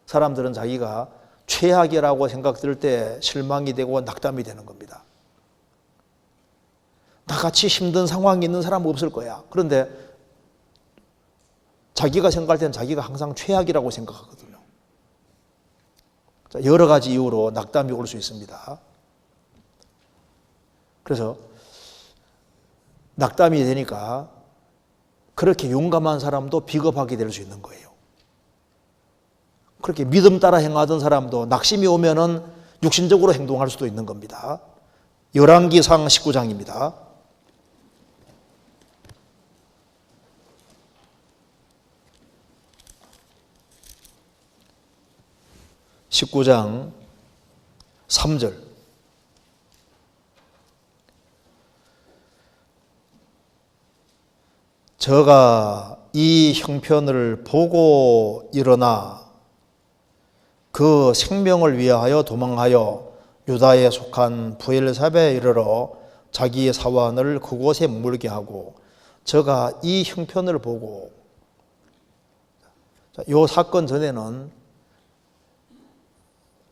S1: 사람들은 자기가 최악이라고 생각될 때 실망이 되고 낙담이 되는 겁니다. 나같이 힘든 상황이 있는 사람은 없을 거야. 그런데 자기가 생각할 때는 자기가 항상 최악이라고 생각하거든요. 여러 가지 이유로 낙담이 올 수 있습니다. 그래서 낙담이 되니까 그렇게 용감한 사람도 비겁하게 될 수 있는 거예요. 그렇게 믿음 따라 행하던 사람도 낙심이 오면은 육신적으로 행동할 수도 있는 겁니다. 열왕기상 19장입니다. 19장 3절. 저가 이 형편을 보고 일어나 그 생명을 위하여 도망하여 유다에 속한 브엘사베에 이르러 자기의 사환을 그곳에 머물게 하고 저가 이 형편을 보고, 이 사건 전에는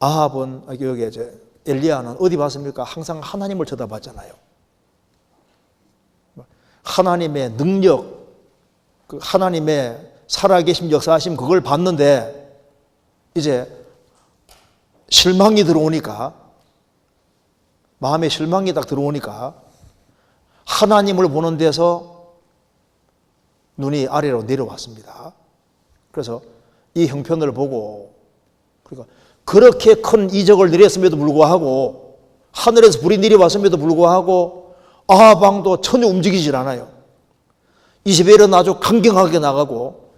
S1: 아합은, 여기 이제 엘리야는 어디 봤습니까? 항상 하나님을 쳐다봤잖아요. 하나님의 능력, 그 하나님의 살아계심, 역사하심, 그걸 봤는데 이제 실망이 들어오니까, 마음에 실망이 딱 들어오니까 하나님을 보는 데서 눈이 아래로 내려왔습니다. 그래서 이 형편을 보고, 그러니까 그렇게 큰 이적을 내렸음에도 불구하고, 하늘에서 불이 내려왔음에도 불구하고 아합 왕도 전혀 움직이질 않아요. 이세벨은 아주 강경하게 나가고,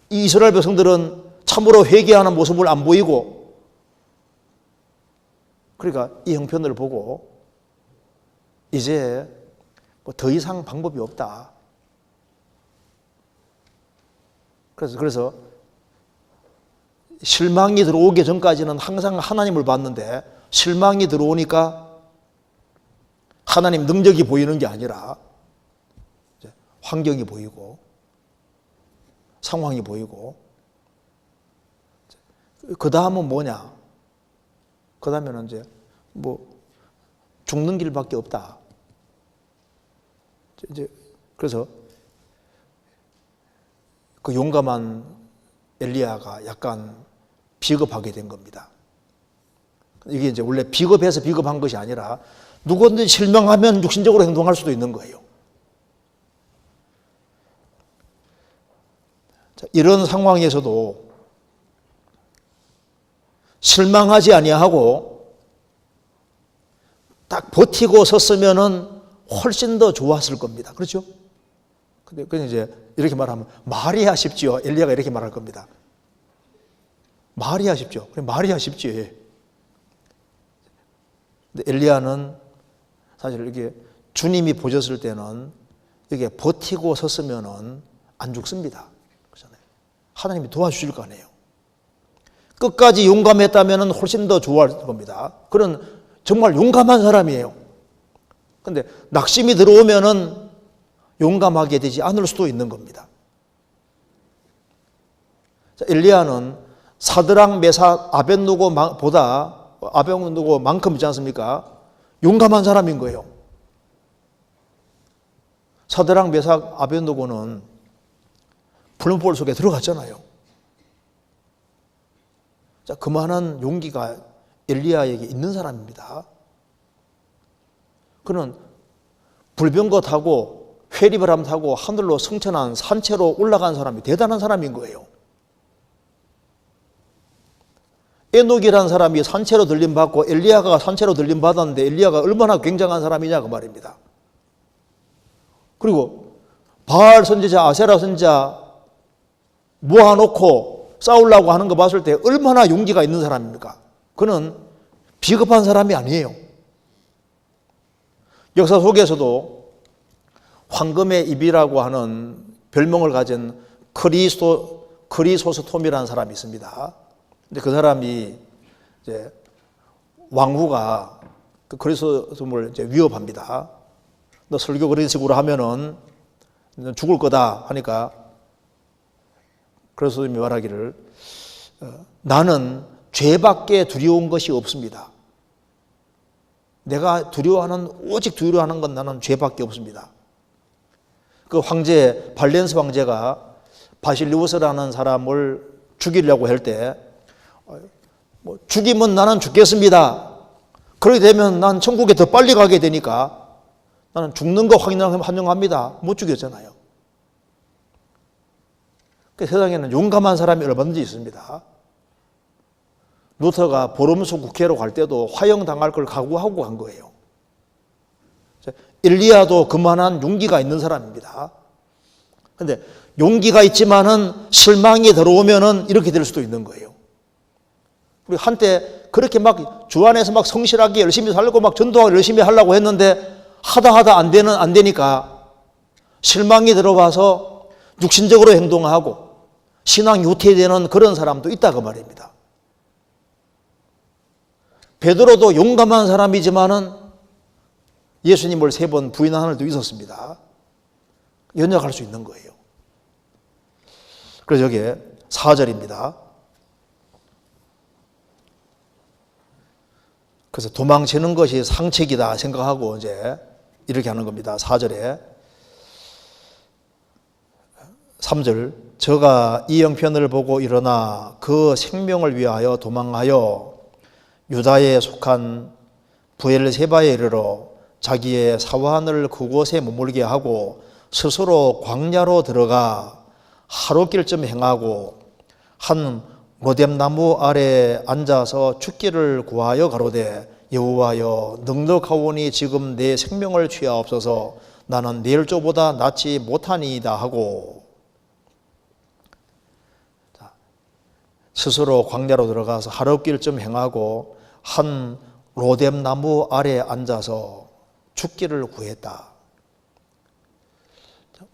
S1: 이 이스라엘 백성들은 참으로 회개하는 모습을 안 보이고, 그러니까 이 형편을 보고 이제 뭐 더 이상 방법이 없다. 그래서 실망이 들어오기 전까지는 항상 하나님을 봤는데, 실망이 들어오니까 하나님 능력이 보이는 게 아니라 환경이 보이고 상황이 보이고, 그 다음은 뭐냐? 그 다음에는 이제 뭐 죽는 길밖에 없다. 이제 그래서 그 용감한 엘리야가 약간 비겁하게 된 겁니다. 이게 이제 원래 비겁해서 비겁한 것이 아니라 누구든지 실망하면 육신적으로 행동할 수도 있는 거예요. 자, 이런 상황에서도 실망하지 아니하고 딱 버티고 섰으면은 훨씬 더 좋았을 겁니다. 그렇죠? 근데 이제 이렇게 말하면 말이 하십지요. 엘리야가 이렇게 말할 겁니다. 말이 하십죠. 그래, 말이 하십지. 근데 엘리야는 사실 이렇게 주님이 보셨을 때는 이게 버티고 섰으면은 안 죽습니다. 그렇잖아요. 하나님이 도와주실 거 아니에요. 끝까지 용감했다면은 훨씬 더 좋아할 겁니다. 그런 정말 용감한 사람이에요. 근데 낙심이 들어오면은 용감하게 되지 않을 수도 있는 겁니다. 자, 엘리야는 사드락, 메삭, 아벳느고만큼 있지 않습니까? 용감한 사람인 거예요. 사드락, 메삭, 아벳느고는 불문불 속에 들어갔잖아요. 자, 그만한 용기가 엘리야에게 있는 사람입니다. 그는 불병거 타고 회리바람 타고 하늘로 승천한 산채로 올라간 사람이 대단한 사람인 거예요. 에녹이라는 사람이 산채로 들림받고 엘리야가 산채로 들림받았는데 엘리야가 얼마나 굉장한 사람이냐 그 말입니다. 그리고 바알 선지자, 아세라 선지자 모아놓고 싸우려고 하는 거 봤을 때 얼마나 용기가 있는 사람입니까? 그는 비겁한 사람이 아니에요. 역사 속에서도 황금의 입이라고 하는 별명을 가진 크리소스톰이라는 사람이 있습니다. 근데 그 사람이 이제 왕후가 그 그리스도를 이제 위협합니다. 너 설교 그런 식으로 하면은 너 죽을 거다 하니까 그리스도님이 말하기를 나는 죄밖에 두려운 것이 없습니다. 내가 두려워하는 오직 두려워하는 건 나는 죄밖에 없습니다. 그 황제 발렌스 황제가 바실리우스라는 사람을 죽이려고 할 때 죽이면 나는 죽겠습니다. 그렇게 되면 난 천국에 더 빨리 가게 되니까 나는 죽는 거 환영합니다. 못 죽였잖아요. 그 세상에는 용감한 사람이 얼마든지 있습니다. 루터가 보름수 국회로 갈 때도 화형당할 걸 각오하고 간 거예요. 엘리야도 그만한 용기가 있는 사람입니다. 그런데 용기가 있지만은 실망이 들어오면은 이렇게 될 수도 있는 거예요. 우리 한때 그렇게 막 주 안에서 막 성실하게 열심히 살고 막 전도하고 열심히 하려고 했는데 하다 안 되니까 실망이 들어와서 육신적으로 행동하고 신앙 유퇴되는 그런 사람도 있다 그 말입니다. 베드로도 용감한 사람이지만은 예수님을 3번 부인한 일도 있었습니다. 연약할 수 있는 거예요. 그래서 여기에 4절입니다. 그래서 도망치는 것이 상책이다 생각하고 이제 이렇게 하는 겁니다. 4절에 3절 저가 이 형편을 보고 일어나 그 생명을 위하여 도망하여 유다에 속한 부엘세바에 이르러 자기의 사환을 그곳에 머물게 하고 스스로 광야로 들어가 하룻길쯤 행하고 한 로뎀나무 아래 앉아서 죽기를 구하여 가로되 여호와여 넉넉하오니 지금 내 생명을 취하옵소서 나는 내일조보다 낫지 못하니이다 하고 스스로 광야로 들어가서 하룻길쯤 행하고 한 로뎀나무 아래 앉아서 죽기를 구했다.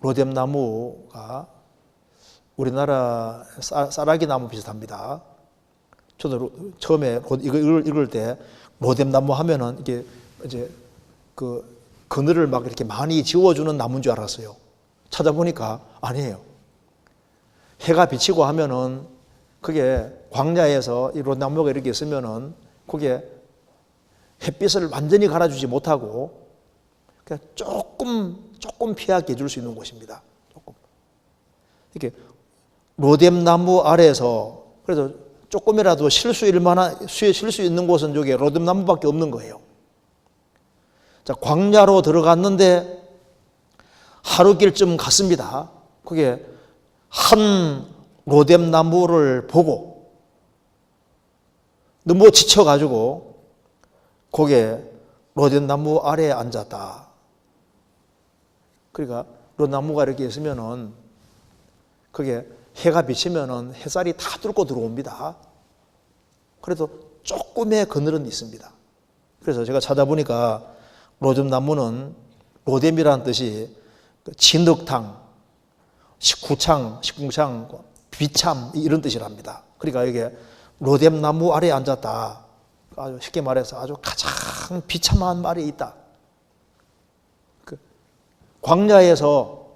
S1: 로뎀나무가 우리나라 쌀아기 나무 비슷합니다. 저도 처음에 이걸 읽을 때 로뎀나무 하면은 이게 이제 그 그늘을 막 이렇게 많이 지워주는 나무인 줄 알았어요. 찾아보니까 아니에요. 해가 비치고 하면은 그게 광야에서 이 로뎀나무가 이렇게 있으면은 그게 햇빛을 완전히 갈아주지 못하고 그냥 조금 피하게 해줄 수 있는 곳입니다. 조금 이렇게 로뎀나무 아래에서 그래서 조금이라도 쉴 수 있는 곳은 저기 로뎀나무밖에 없는 거예요. 자, 광야로 들어갔는데 하루길쯤 갔습니다. 그게 한 로뎀나무를 보고 너무 지쳐가지고 거기에 로뎀나무 아래에 앉았다. 그러니까 로뎀나무가 이렇게 있으면은 그게 해가 비치면은 햇살이 다 뚫고 들어옵니다. 그래도 조금의 그늘은 있습니다. 그래서 제가 찾아보니까 로뎀나무는 로뎀이라는 뜻이 진흙탕, 식궁창, 비참 이런 뜻이랍니다. 그러니까 이게 로뎀나무 아래에 앉았다. 아주 쉽게 말해서 아주 가장 비참한 말이 있다. 광야에서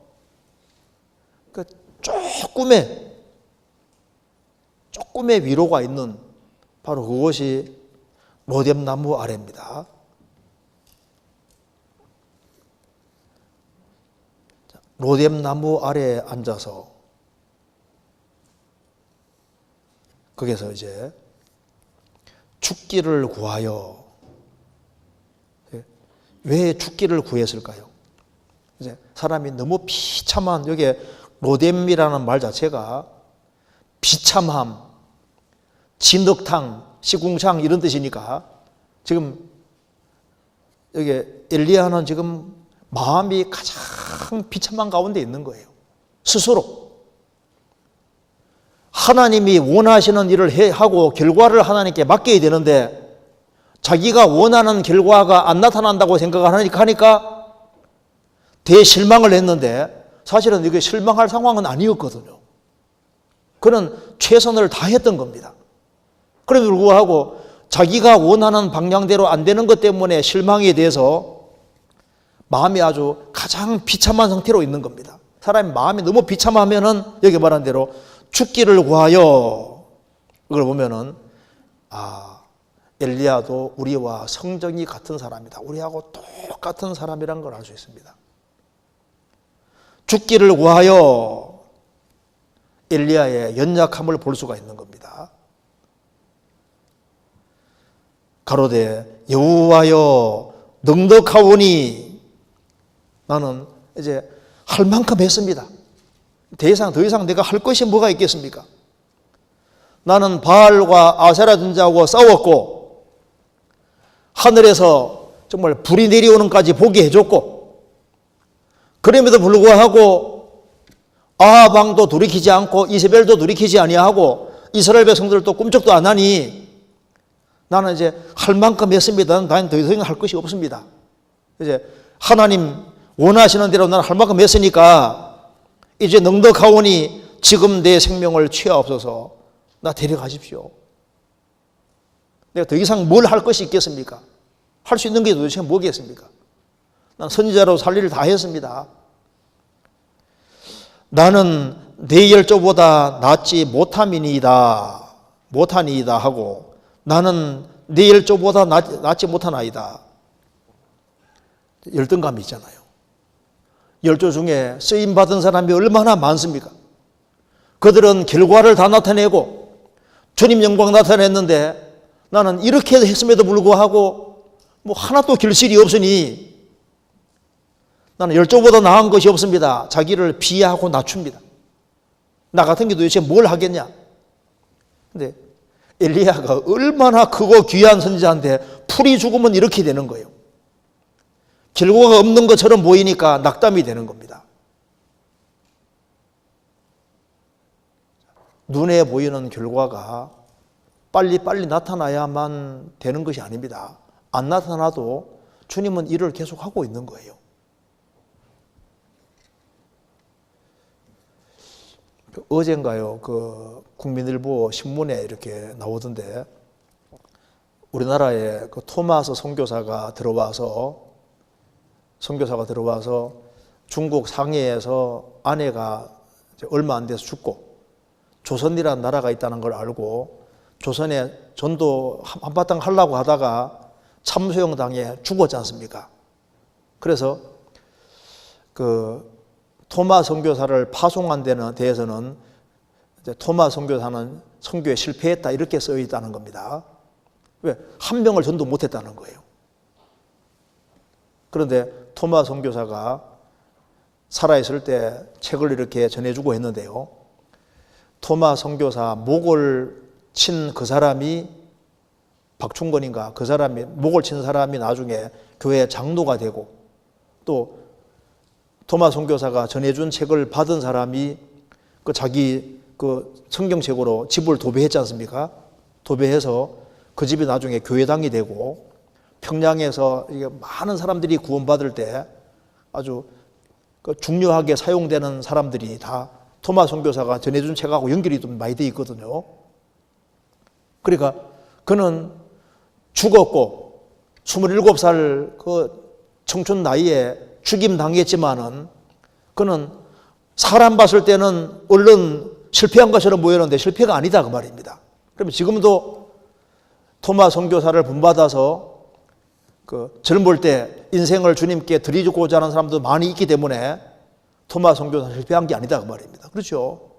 S1: 조금의 위로가 있는 바로 그것이 로뎀나무 아래입니다. 로뎀나무 아래에 앉아서 거기서 이제 죽기를 구하여 왜 죽기를 구했을까요? 이제 사람이 너무 비참한 여기에 로뎀이라는 말 자체가 비참함, 진흙탕, 식궁창 이런 뜻이니까 지금 여기 엘리야는 지금 마음이 가장 비참한 가운데 있는 거예요. 스스로 하나님이 원하시는 일을 하고 결과를 하나님께 맡겨야 되는데 자기가 원하는 결과가 안 나타난다고 생각을 하니까 대실망을 했는데 사실은 이게 실망할 상황은 아니었거든요. 그는 최선을 다했던 겁니다. 그럼에도 불구하고 자기가 원하는 방향대로 안 되는 것 때문에 실망에 대해서 마음이 아주 가장 비참한 상태로 있는 겁니다. 사람이 마음이 너무 비참하면은 여기 말한 대로 죽기를 구하여, 이걸 보면은 엘리야도 우리와 성정이 같은 사람이다. 우리하고 똑같은 사람이란 걸 알 수 있습니다. 죽기를 구하여 엘리야의 연약함을 볼 수가 있는 겁니다. 가로되 여호와여 넉넉하오니, 나는 이제 할 만큼 했습니다. 더 이상 내가 할 것이 뭐가 있겠습니까? 나는 바알과 아세라 전자하고 싸웠고, 하늘에서 정말 불이 내려오는까지 보게 해줬고, 그럼에도 불구하고 아합 왕도 돌이키지 않고 이세벨도 돌이키지 아니하고 이스라엘 백성들도 꿈쩍도 안 하니, 나는 이제 할 만큼 했습니다. 나는 더 이상 할 것이 없습니다. 이제 하나님 원하시는 대로 나는 할 만큼 했으니까 이제 넉넉하오니 지금 내 생명을 취하옵소서. 나 데려가십시오. 내가 더 이상 뭘 할 것이 있겠습니까? 할 수 있는 게 도대체 뭐겠습니까? 난 선지자로 살 일을 다 했습니다. 나는 내 열조보다 낫지 못함이니이다 하고, 나는 내 열조보다 낫지 못하나이다. 열등감이 있잖아요. 열조 중에 쓰임받은 사람이 얼마나 많습니까? 그들은 결과를 다 나타내고 주님 영광 나타냈는데, 나는 이렇게 했음에도 불구하고 뭐 하나도 결실이 없으니 나는 열조보다 나은 것이 없습니다. 자기를 비하하고 낮춥니다. 나 같은 게 도대체 뭘 하겠냐? 근데 엘리야가 얼마나 크고 귀한 선지자인데 풀이 죽으면 이렇게 되는 거예요. 결과가 없는 것처럼 보이니까 낙담이 되는 겁니다. 눈에 보이는 결과가 빨리 나타나야만 되는 것이 아닙니다. 안 나타나도 주님은 일을 계속하고 있는 거예요. 어젠가요, 국민일보 신문에 이렇게 나오던데, 우리나라에 토마스 선교사가 들어와서 중국 상해에서 아내가 얼마 안 돼서 죽고 조선이라는 나라가 있다는 걸 알고 조선에 전도 한바탕 하려고 하다가 참수형 당해 죽었지 않습니까? 그래서 토마 선교사를 파송한 데는 대해서는 토마 선교사는 선교에 실패했다 이렇게 써 있다는 겁니다. 왜? 한 명을 전도 못했다는 거예요. 그런데 토마 선교사가 살아있을 때 책을 이렇게 전해주고 했는데요. 토마 선교사 목을 친 그 사람이 박충건인가, 그 사람이 목을 친 사람이 나중에 교회 장로가 되고, 또 토마 선교사가 전해준 책을 받은 사람이 자기 성경책으로 집을 도배했지 않습니까? 도배해서 그 집이 나중에 교회당이 되고, 평양에서 많은 사람들이 구원받을 때 아주 중요하게 사용되는 사람들이 다 토마 선교사가 전해준 책하고 연결이 좀 많이 되어 있거든요. 그러니까 그는 죽었고 27살 청춘 나이에 죽임당했지만은 그는 사람 봤을 때는 얼른 실패한 것처럼 보였는데 실패가 아니다 그 말입니다. 그러면 지금도 토마 선교사를 본받아서 젊을 때 인생을 주님께 드리고자 하는 사람도 많이 있기 때문에 토마 선교사 실패한 게 아니다 그 말입니다. 그렇죠?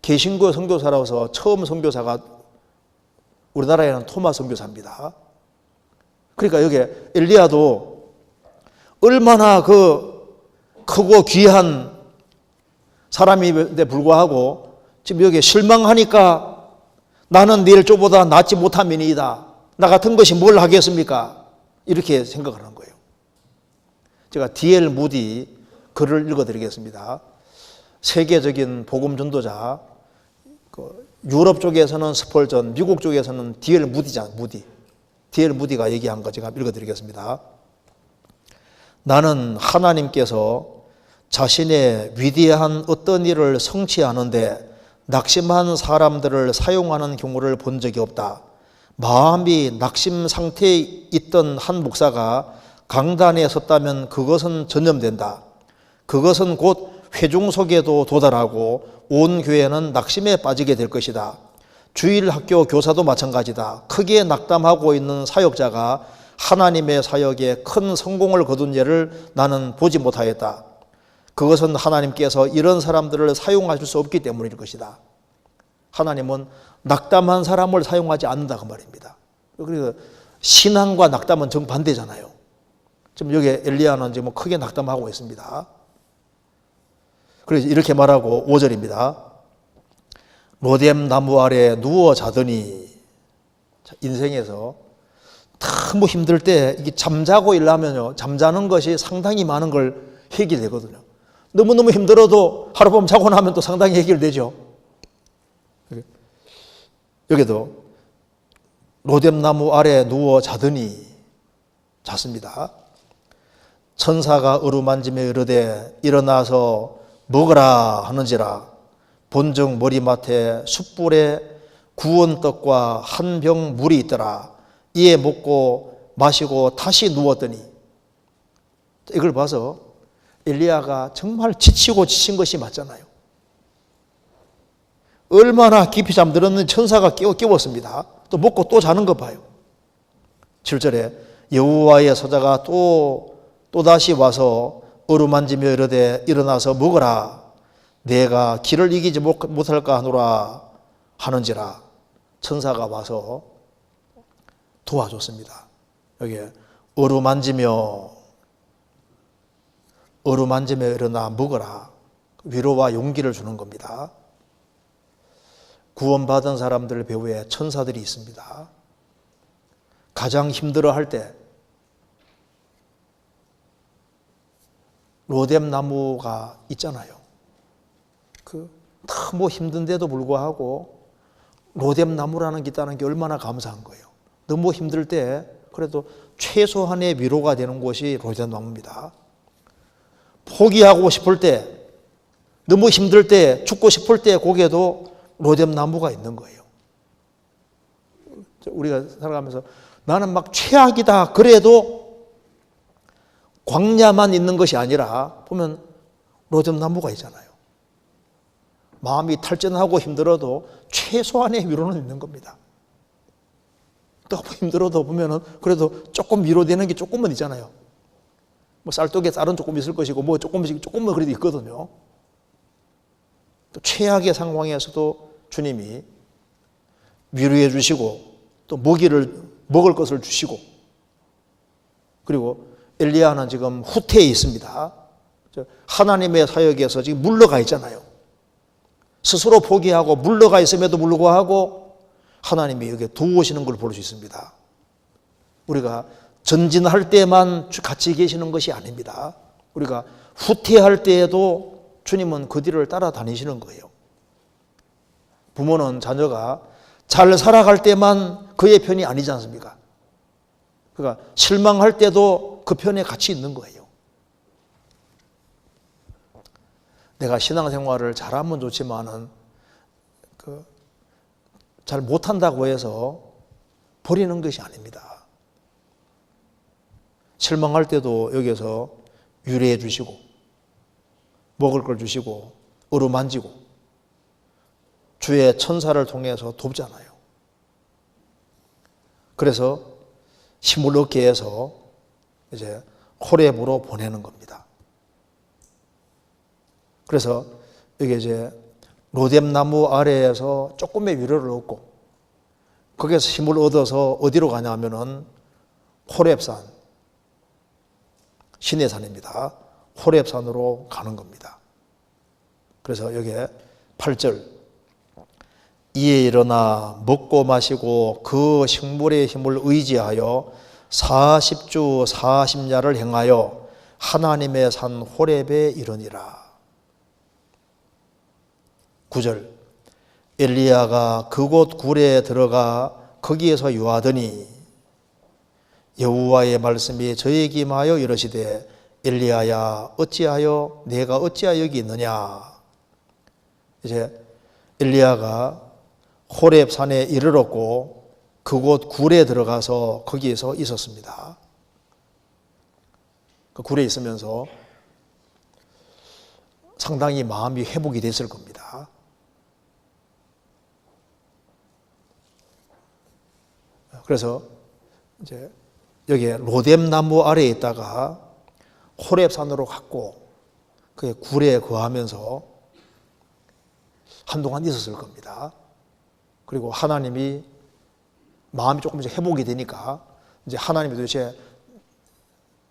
S1: 개신교 선교사라서 처음 선교사가 우리나라에는 토마 선교사입니다. 그러니까 여기 엘리야도 얼마나 크고 귀한 사람인데 불구하고 지금 여기에 실망하니까 나는 네 일조보다 낫지 못함이니이다. 나 같은 것이 뭘 하겠습니까? 이렇게 생각하는 거예요. 제가 D.L. 무디 글을 읽어드리겠습니다. 세계적인 복음 전도자, 유럽 쪽에서는 스펄전, 미국 쪽에서는 D.L. 무디잖아요. D.L. 무디가 얘기한 거 제가 읽어드리겠습니다. 나는 하나님께서 자신의 위대한 어떤 일을 성취하는데 낙심한 사람들을 사용하는 경우를 본 적이 없다. 마음이 낙심 상태에 있던 한 목사가 강단에 섰다면 그것은 전염된다. 그것은 곧 회중 속에도 도달하고 온 교회는 낙심에 빠지게 될 것이다. 주일학교 교사도 마찬가지다. 크게 낙담하고 있는 사역자가 하나님의 사역에 큰 성공을 거둔 예를 나는 보지 못하였다. 그것은 하나님께서 이런 사람들을 사용하실 수 없기 때문일 것이다. 하나님은 낙담한 사람을 사용하지 않는다 그 말입니다. 그리고 신앙과 낙담은 정반대잖아요. 지금 여기 엘리야는 지금 크게 낙담하고 있습니다. 그래서 이렇게 말하고 5절입니다. 로뎀 나무 아래 누워 자더니, 인생에서 너무 힘들 때 이게 잠자고 일하면요, 잠자는 것이 상당히 많은 걸 해결되거든요. 너무너무 힘들어도 하룻밤 자고 나면 또 상당히 해결되죠. 여기도 로뎀 나무 아래 누워 자더니 잤습니다. 천사가 어루만지며 이르되 일어나서 먹으라 하는지라. 본즉 머리맡에 숯불에 구운 떡과 한 병 물이 있더라. 이에 먹고 마시고 다시 누웠더니, 이걸 봐서 엘리야가 정말 지치고 지친 것이 맞잖아요. 얼마나 깊이 잠들었는지 천사가 깨웠습니다. 또 먹고 또 자는 거 봐요. 7절에 여호와의 사자가 또다시 와서 어루만지며 이르되 일어나서 먹으라. 내가 길을 이기지 못할까 하노라 하는지라. 천사가 와서 도와줬습니다. 여기 어루만지며 일어나 먹어라. 위로와 용기를 주는 겁니다. 구원받은 사람들 배후에 천사들이 있습니다. 가장 힘들어할 때 로뎀 나무가 있잖아요. 너무 힘든데도 불구하고 로뎀 나무라는 게 있다는 게 얼마나 감사한 거예요. 너무 힘들 때 그래도 최소한의 위로가 되는 곳이 로뎀 나무입니다. 포기하고 싶을 때, 너무 힘들 때, 죽고 싶을 때 거기에도 로뎀 나무가 있는 거예요. 우리가 살아가면서 나는 막 최악이다 그래도 광야만 있는 것이 아니라 보면 로뎀 나무가 있잖아요. 마음이 탈전하고 힘들어도 최소한의 위로는 있는 겁니다. 너무 힘들어도 보면은 그래도 조금 위로되는 게 조금은 있잖아요. 뭐 쌀떡에 쌀은 조금 있을 것이고 뭐 조금은 그래도 있거든요. 또 최악의 상황에서도 주님이 위로해 주시고 또 먹을 것을 주시고, 그리고 엘리야는 지금 후퇴에 있습니다. 하나님의 사역에서 지금 물러가 있잖아요. 스스로 포기하고 물러가 있음에도 불구하고 하나님이 여기 도우시는 걸 볼 수 있습니다. 우리가 전진할 때만 같이 계시는 것이 아닙니다. 우리가 후퇴할 때에도 주님은 그 뒤를 따라다니시는 거예요. 부모는 자녀가 잘 살아갈 때만 그의 편이 아니지 않습니까? 그러니까 실망할 때도 그 편에 같이 있는 거예요. 내가 신앙생활을 잘하면 좋지만은 잘 못한다고 해서 버리는 것이 아닙니다. 실망할 때도 여기서 유래해 주시고 먹을 걸 주시고 어루만지고 주의 천사를 통해서 돕잖아요. 그래서 힘을 얻게 해서 이제 호렙으로 보내는 겁니다. 그래서 여기 이제 로뎀 나무 아래에서 조금의 위로를 얻고 거기에서 힘을 얻어서 어디로 가냐면은 호렙산, 신의 산입니다. 호렙산으로 가는 겁니다. 그래서 여기에 8절, 이에 일어나 먹고 마시고 그 식물의 힘을 의지하여 40주 40야를 행하여 하나님의 산 호렙에 이르니라. 9절, 엘리야가 그곳 굴에 들어가 거기에서 유하더니 여호와의 말씀이 저에게 임하여 이르시되 엘리야야 어찌하여 내가 어찌하여 여기 있느냐. 이제 엘리야가 호렙 산에 이르렀고 그곳 굴에 들어가서 거기에서 있었습니다. 그 굴에 있으면서 상당히 마음이 회복이 됐을 겁니다. 그래서 이제 여기에 로뎀 나무 아래에 있다가 호렙 산으로 갔고 그 굴에 거하면서 한동안 있었을 겁니다. 그리고 하나님이 마음이 조금씩 회복이 되니까 이제 하나님이 도대체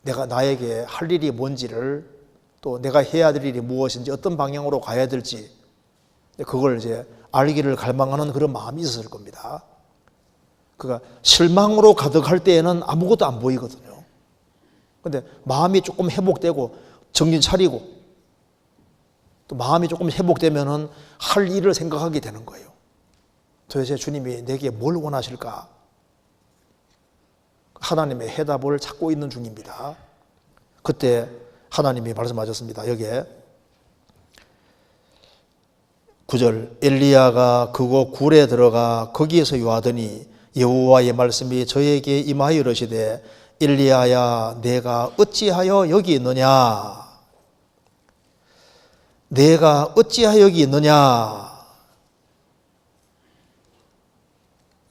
S1: 내가 나에게 할 일이 뭔지를 또 내가 해야 될 일이 무엇인지 어떤 방향으로 가야 될지 그걸 이제 알기를 갈망하는 그런 마음이 있었을 겁니다. 그가 실망으로 가득할 때에는 아무것도 안 보이거든요. 그런데 마음이 조금 회복되고 정신 차리고 또 마음이 조금 회복되면은 할 일을 생각하게 되는 거예요. 도대체 주님이 내게 뭘 원하실까? 하나님의 해답을 찾고 있는 중입니다. 그때 하나님이 말씀하셨습니다. 여기에 9절 엘리야가 그곳 굴에 들어가 거기에서 요하더니 여호와의 말씀이 저에게 임하여 이르시되 엘리야야 내가 어찌하여 여기 있느냐? 내가 어찌하여 여기 있느냐?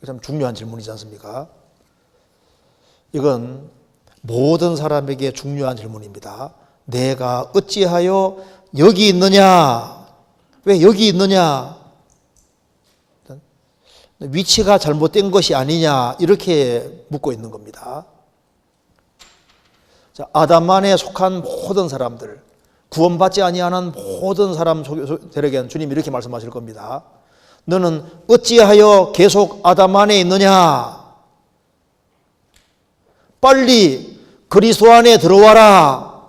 S1: 참 중요한 질문이지 않습니까? 이건 모든 사람에게 중요한 질문입니다. 내가 어찌하여 여기 있느냐? 왜 여기 있느냐? 위치가 잘못된 것이 아니냐? 이렇게 묻고 있는 겁니다. 자, 아담 안에 속한 모든 사람들, 구원받지 아니하는 모든 사람들에게는 주님이 이렇게 말씀하실 겁니다. 너는 어찌하여 계속 아담 안에 있느냐? 빨리 그리스도 안에 들어와라.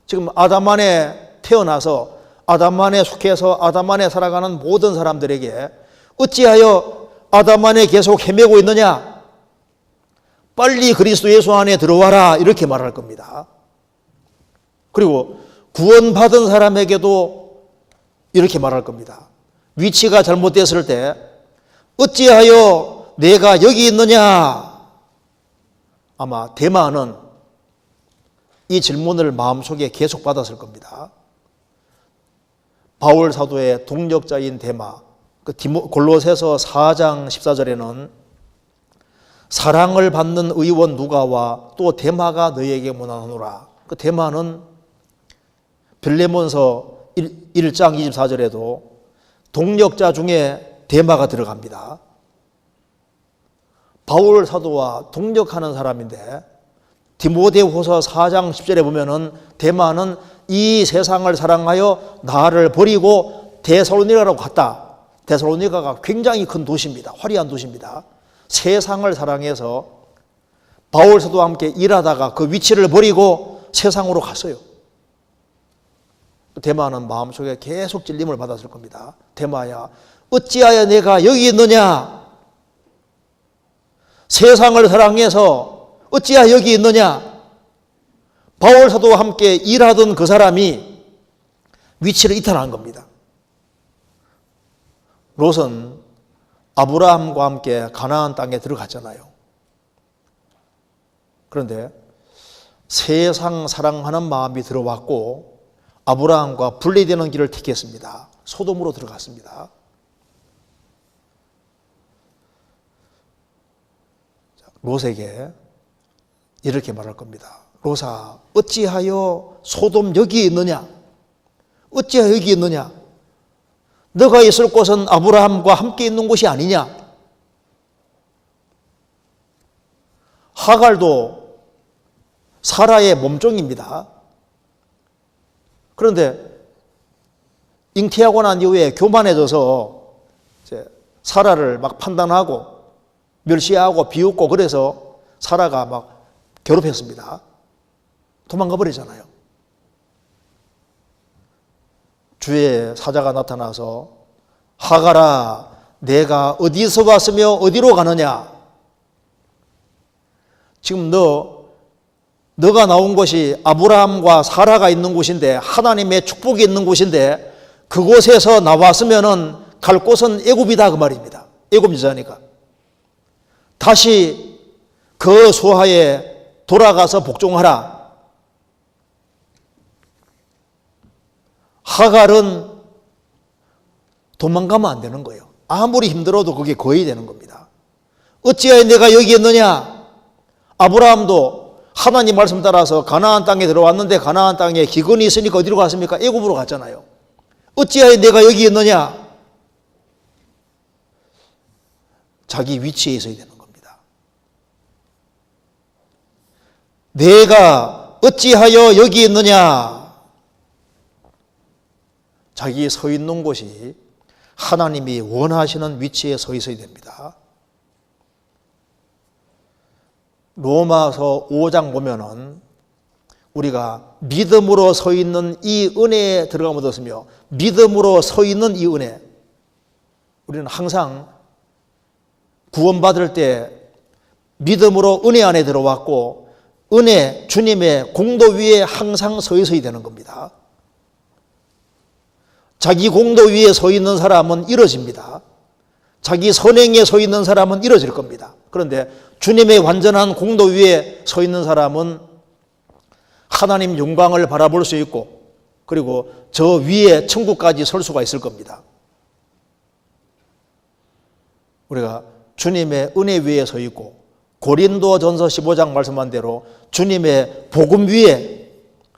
S1: 지금 아담 안에 태어나서 아담 안에 속해서 아담 안에 살아가는 모든 사람들에게 어찌하여 아담 안에 계속 헤매고 있느냐? 빨리 그리스도 예수 안에 들어와라. 이렇게 말할 겁니다. 그리고 구원받은 사람에게도 이렇게 말할 겁니다. 위치가 잘못됐을 때 어찌하여 내가 여기 있느냐? 아마 데마는 이 질문을 마음속에 계속 받았을 겁니다. 바울 사도의 동역자인 데마, 골로새서 4장 14절에는 사랑을 받는 의원 누가와 또 데마가 너희에게 문안하노라. 그 데마는 빌레몬서 1장 24절에도 동역자 중에 데마가 들어갑니다. 바울 사도와 동역하는 사람인데 디모데후서 4장 10절에 보면은 데마는 이 세상을 사랑하여 나를 버리고 데살로니가로 갔다. 데살로니가가 굉장히 큰 도시입니다. 화려한 도시입니다. 세상을 사랑해서 바울 사도와 함께 일하다가 그 위치를 버리고 세상으로 갔어요. 데마는 마음속에 계속 찔림을 받았을 겁니다. 데마야, 어찌하여 내가 여기 있느냐? 세상을 사랑해서 어찌하여 여기 있느냐? 바울 사도와 함께 일하던 그 사람이 위치를 이탈한 겁니다. 롯은 아브라함과 함께 가나안 땅에 들어갔잖아요. 그런데 세상 사랑하는 마음이 들어왔고 아브라함과 분리되는 길을 택했습니다. 소돔으로 들어갔습니다. 롯에게 이렇게 말할 겁니다. 롯아, 어찌하여 소돔 여기 있느냐? 어찌하여 여기 있느냐? 너가 있을 곳은 아브라함과 함께 있는 곳이 아니냐? 하갈도 사라의 몸종입니다. 그런데 잉태하고 난 이후에 교만해져서 이제 사라를 막 판단하고 멸시하고 비웃고 그래서 사라가 막 괴롭혔습니다. 도망가 버리잖아요. 주의 사자가 나타나서 하갈아, 내가 어디서 왔으며 어디로 가느냐? 지금 너가 나온 곳이 아브라함과 사라가 있는 곳인데 하나님의 축복이 있는 곳인데 그곳에서 나왔으면은 갈 곳은 애굽이다 그 말입니다. 애굽 여자니까. 다시 그 소하에 돌아가서 복종하라. 하갈은 도망가면 안 되는 거예요. 아무리 힘들어도 그게 거의 되는 겁니다. 어찌하여 내가 여기 있느냐? 아브라함도 하나님 말씀 따라서 가나안 땅에 들어왔는데 가나안 땅에 기근이 있으니까 어디로 갔습니까? 애굽으로 갔잖아요. 어찌하여 내가 여기 있느냐? 자기 위치에 있어야 되는 겁니다. 내가 어찌하여 여기 있느냐? 자기 서 있는 곳이 하나님이 원하시는 위치에 서 있어야 됩니다. 로마서 5장 보면은 우리가 믿음으로 서 있는 이 은혜에 들어가면 되었으며, 믿음으로 서 있는 이 은혜, 우리는 항상 구원받을 때 믿음으로 은혜 안에 들어왔고 은혜, 주님의 공도 위에 항상 서 있어야 되는 겁니다. 자기 공도 위에 서 있는 사람은 이뤄집니다. 자기 선행에 서 있는 사람은 이뤄질 겁니다. 그런데 주님의 완전한 공도 위에 서 있는 사람은 하나님 영광을 바라볼 수 있고 그리고 저 위에 천국까지 설 수가 있을 겁니다. 우리가 주님의 은혜 위에 서 있고 고린도전서 15장 말씀한 대로 주님의 복음 위에,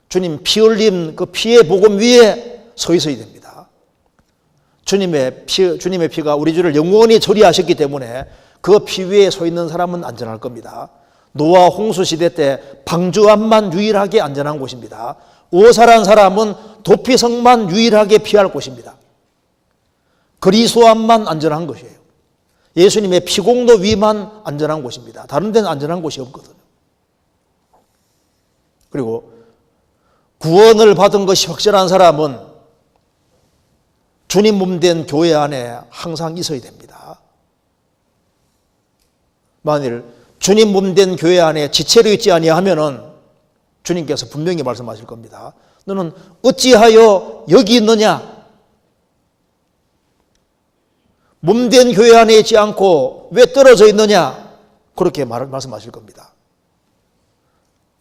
S1: 주님 피 흘림 그 피의 복음 위에 서 있어야 됩니다. 주님의 피가 우리 주를 영원히 처리하셨기 때문에 그 피 위에 서 있는 사람은 안전할 겁니다. 노아 홍수 시대 때 방주암만 유일하게 안전한 곳입니다. 오살한 사람은 도피성만 유일하게 피할 곳입니다. 그리스도암만 안전한 것이에요. 예수님의 피공도 위만 안전한 곳입니다. 다른 데는 안전한 곳이 없거든요. 그리고 구원을 받은 것이 확실한 사람은 주님 몸된 교회 안에 항상 있어야 됩니다. 만일 주님 몸된 교회 안에 지체로 있지 아니하면은 주님께서 분명히 말씀하실 겁니다. 너는 어찌하여 여기 있느냐? 몸된 교회 안에 있지 않고 왜 떨어져 있느냐? 그렇게 말씀하실 겁니다.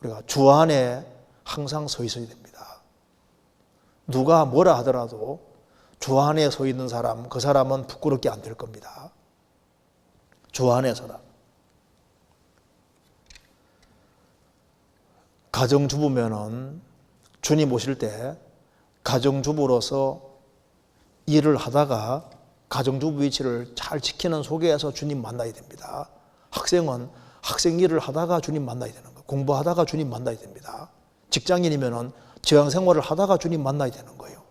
S1: 우리가 주 안에 항상 서 있어야 됩니다. 누가 뭐라 하더라도 주 안에 서 있는 사람, 그 사람은 부끄럽게 안 될 겁니다. 주 안에 서라. 가정주부면은 주님 오실 때 가정주부로서 일을 하다가 가정주부 위치를 잘 지키는 속에서 주님 만나야 됩니다. 학생은 학생 일을 하다가 주님 만나야 되는 거예요. 공부하다가 주님 만나야 됩니다. 직장인이면은 직장 생활을 하다가 주님 만나야 되는 거예요.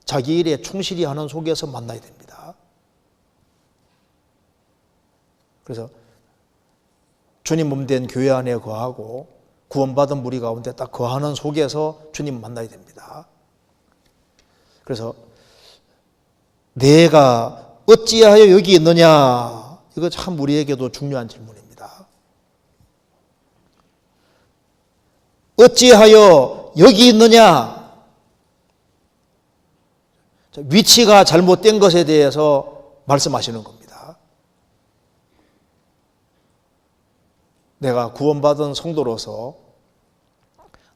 S1: 자기 일에 충실히 하는 속에서 만나야 됩니다. 그래서 주님 몸된 교회 안에 거하고 구원받은 무리 가운데 딱 거하는 속에서 주님 만나야 됩니다. 그래서 내가 어찌하여 여기 있느냐? 이거 참 우리에게도 중요한 질문입니다. 어찌하여 여기 있느냐? 위치가 잘못된 것에 대해서 말씀하시는 겁니다. 내가 구원받은 성도로서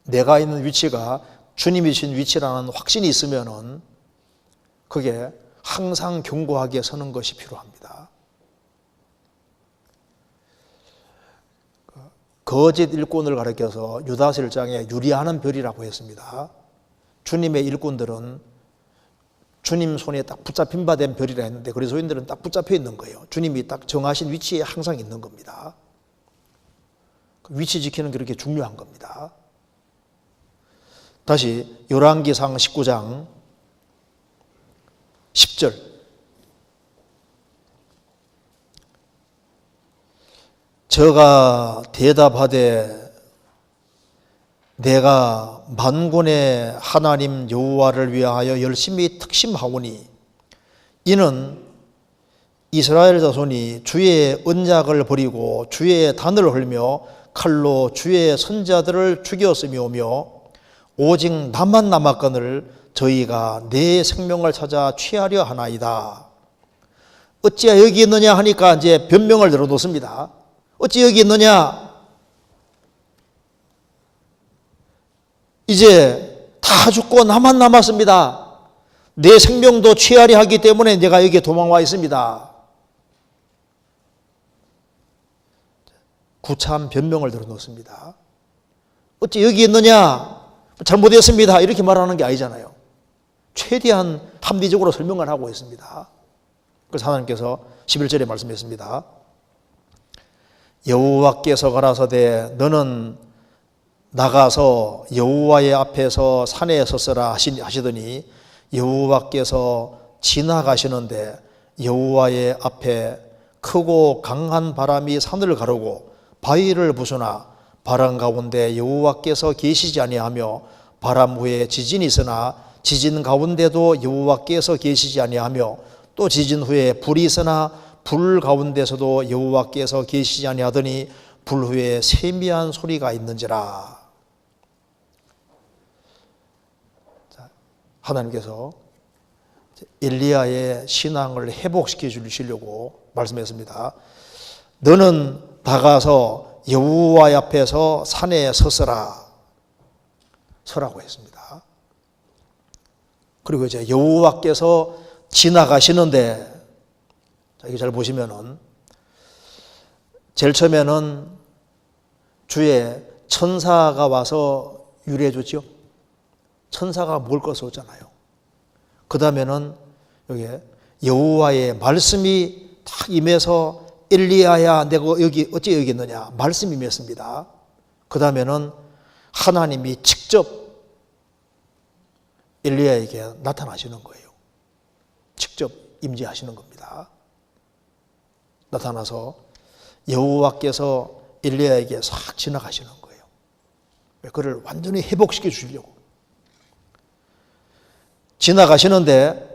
S1: 내가 있는 위치가 주님이 주신 위치라는 확신이 있으면은 그게 항상 견고하게 서는 것이 필요합니다. 거짓 일꾼을 가리켜서 유다서 1장에 유리하는 별이라고 했습니다. 주님의 일꾼들은 주님 손에 딱 붙잡힌 바 된 별이라 했는데 그리스도인들은 딱 붙잡혀 있는 거예요. 주님이 딱 정하신 위치에 항상 있는 겁니다. 위치 지키는 게 그렇게 중요한 겁니다. 다시 열왕기상 19장 10절 저가 대답하되 내가 만군의 하나님 여호와를 위하여 열심히 특심하오니 이는 이스라엘 자손이 주의 언약을 버리고 주의 단을 헐며 칼로 주의 선자들을 죽였음이오며 오직 나만 남았거늘 저희가 내 생명을 찾아 취하려 하나이다. 어찌하여 여기 있느냐 하니까 이제 변명을 들어놓습니다. 어찌 여기 있느냐? 이제 다 죽고 나만 남았습니다. 내 생명도 취하려 하기 때문에 내가 여기에 도망와 있습니다. 구차한 변명을 들어놓습니다. 어찌 여기 있느냐? 잘못했습니다. 이렇게 말하는 게 아니잖아요. 최대한 합리적으로 설명을 하고 있습니다. 그래서 하나님께서 11절에 말씀했습니다. 여호와께서 가라사대 너는 나가서 여호와의 앞에서 산에 섰으라 하시더니 여호와께서 지나가시는데 여호와의 앞에 크고 강한 바람이 산을 가르고 바위를 부수나 바람 가운데 여호와께서 계시지 아니하며 바람 후에 지진이 있으나 지진 가운데도 여호와께서 계시지 아니하며 또 지진 후에 불이 있으나 불 가운데서도 여호와께서 계시지 아니하더니 불 후에 세미한 소리가 있는지라. 하나님께서 엘리야의 신앙을 회복시켜 주시려고 말씀했습니다. 너는 나가서 여호와 앞에서 산에 서서라. 서라고 했습니다. 그리고 이제 여호와께서 지나가시는데, 이게 잘 보시면은 제일 처음에는 주의 천사가 와서 유래해 줬죠. 천사가 먹을 것을 줬잖아요. 그 다음에는 여기 여호와의 말씀이 딱 임해서 엘리야야 내가 여기 어찌 여기 있느냐 말씀이 임했습니다. 그 다음에는 하나님이 직접 엘리야에게 나타나시는 거예요. 직접 임재하시는 겁니다. 나타나서 여호와께서 엘리야에게 싹 지나가시는 거예요. 그를 완전히 회복시켜 주시려고. 지나가시는데